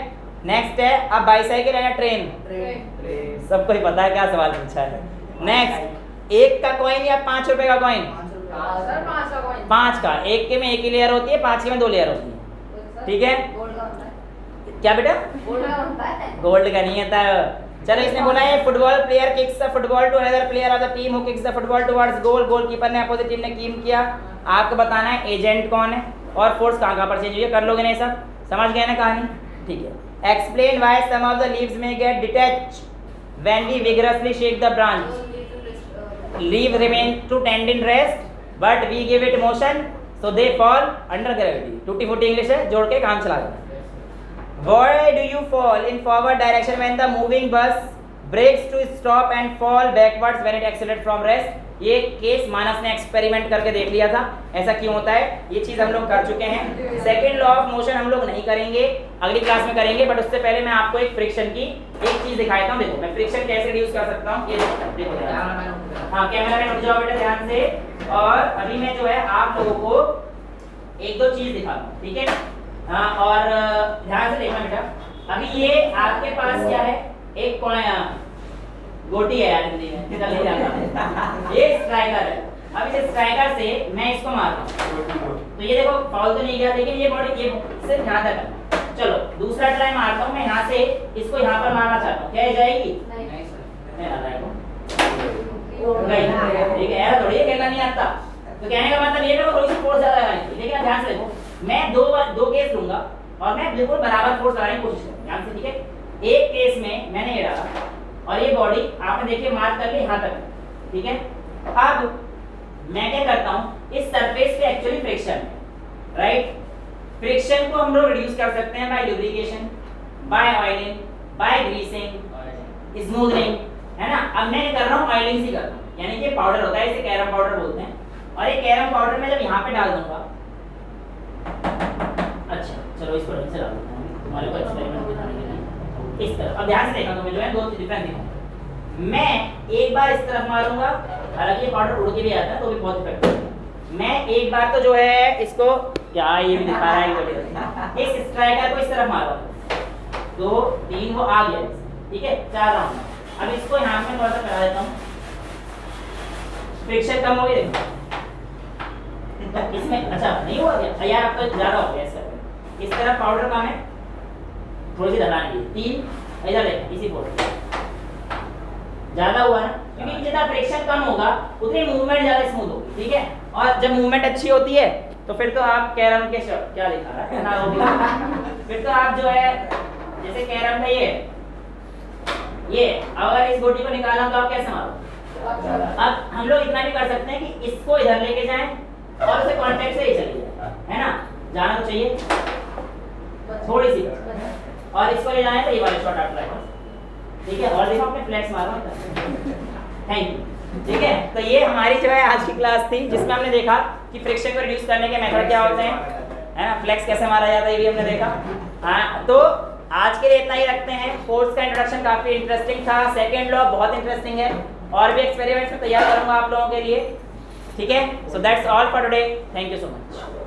नेक्स्ट है अब बाईसाइकिल है या ट्रेन, ट्रेन। सबको ही पता है क्या सवाल पूछा है। नेक्स्ट 1 का कॉइन या 5 रुपए का कॉइन, सर 5 का कॉइन, 5 का, 1 के में 1 ही लेयर होती है, 5 के में 2 लेयर होती है, ठीक है। गोल्ड का होता है, क्या बेटा, गोल्ड का होता है। गोल्ड का नहीं होता। चलो इसने बोला है football player kicks the football to another player of the team who kicks the football towards goal, goalkeeper ने अपोजिट टीम ने कीम किया। आपको बताना है एजेंट कौन है और फोर्स कहाँ पर चेंज हुई है, कर लोगे नहीं सब, समझ गए ना कहानी, ठीक है। Explain why some of the leaves may get detach when we vigorously shake the branch, leave remain to tend in rest but we give it motion so they fall under gravity. टूटी फूटी इंग्लिश है, जोड़ के काम चला गया। Why do you fall in forward direction when the moving bus brakes to stop and fall backwards when it accelerates from rest? ये केस मानस ने एक्सपेरिमेंट करके देख लिया था, ऐसा क्यों होता है, ये चीज़ हम लोग कर चुके हैं। सेकेंड लॉ ऑफ मोशन हम लोग नहीं करेंगे, अगली क्लास में करेंगे, बट उससे पहले मैं आपको एक फ्रिक्शन की एक चीज़ दिखाता हूँ। देखो मैं फ्रिक्शन कैसे रिड्यूस कर सकता हूँ, ये देखो ध्यान, हाँ कैमरा मैन उठ जाओ बेटा ध्यान से। और अभी मैं जो है आप लोगों को एक दो चीज़ दिखाता हूँ, ठीक है। हाँ और ध्यान से देखना बेटा, अभी ये आपके पास क्या है, एक कौन है, गोटी है यार हिंदी में, निकल नहीं जाता। ये स्ट्राइकर है, अब इस स्ट्राइकर से मैं इसको मारता हूँ, तो ये देखो फाउल तो नहीं गया, लेकिन ये बॉडी ये सिर्फ यहाँ तक है। चलो दूसरा ट्राई मारता हूँ मैं, यहाँ से इसको यहाँ पर मारना चाहता हूँ, क्या ये जाएगी? नहीं नहीं आ रहा है नहीं, ठीक है यार, थोड़ी खेलना नहीं आता, तो कहने का मतलब ये ना थोड़ी सी फोर्स ज्यादा लगानी, लेकिन ध्यान से देखो मैं दो केस लूंगा और मैं बिल्कुल बराबर फोर्स लगाने की कोशिश करूंगा, ध्यान से, ठीक है। एक केस में मैंने ये डाला और ये बॉडी आपने देखिए मार्क कर ली यहाँ तक, ठीक है। अब मैं क्या करता हूँ, इस सरफेस पे एक्चुअली फ्रिक्शन है, राइट। फ्रिक्शन को हम लोग रिड्यूस कर सकते हैं by lubrication, by oiling, by greasing, smoothening, है ना। अब मैं कर रहा हूँ ऑयलिंग से कर रहा हूँ, यानी कि पाउडर होता है, इसे कैरम पाउडर बोलते हैं, और ये कैरम पाउडर मैं जब यहाँ पे डाल दूंगा, अच्छा चलो इस पर ढंग से डाल देता हूँ तुम्हारे को एक्सपेरिमेंट दिखाने के लिए, इस तरफ। अब ध्यान से देखना, तुम्हें जो है दो डिफरेंस दिखाऊंगा। मैं एक बार इस तरफ मारूंगा, हालांकि ये पाउडर उड़ के भी आता है तो भी बहुत इफेक्टिव है। मैं एक बार तो जो है इसको, क्या ये भी दिखा रहा है, इस स्ट्राइकर को इस तरफ मारा, 2 3 वो आ गया, ठीक है, 4 राउंड। अब इसको यहाँ में थोड़ा सा करा देता हूँ, फ्रिक्शन कम हो गई, देखो इसमें, अच्छा नहीं हुआ क्या यार, अब तो ज्यादा हो गया इसका। इस तरफ पाउडर का है, थोड़ी सी दलानी है, 3 इधर देख, इसी फोल्ड ज्यादा हुआ ना, क्योंकि जितना फ्रिक्शन कम होगा उतनी मूवमेंट ज्यादा स्मूथ होगी, ठीक है। और जब मूवमेंट अच्छी होती है तो फिर तो आप कैरम के क्या लिखा है ना, फिर तो आप जो है जैसे कैरम है ये अगर इस गोटी को निकाला तो आप कैसे मारो। अब हम लोग इतना भी कर सकते हैं कि इसको इधर लेके जाएं और उसे कांटेक्ट से ही चली जाए, है ना, जाना तो चाहिए थोड़ी सी, और इसको ले जाए तो ये वाले शॉट अप्लाई करो, ठीक है। और देखो आपने फ्लेक्स मारा, थैंक यू, ठीक है। तो ये हमारी जो है आज की क्लास थी, जिसमें हमने देखा कि फ्रिक्शन को रिड्यूस करने के मेथड क्या होते हैं, है ना, फ्लेक्स कैसे मारा जाता है ये भी हमने देखा। हाँ तो आज के लिए इतना ही रखते हैं। फोर्स का इंट्रोडक्शन काफी इंटरेस्टिंग था, सेकेंड लॉ बहुत इंटरेस्टिंग है, और भी एक्सपेरिमेंट्स में तैयार करूंगा आप लोगों के लिए, ठीक है। So that's all for today, thank you so much.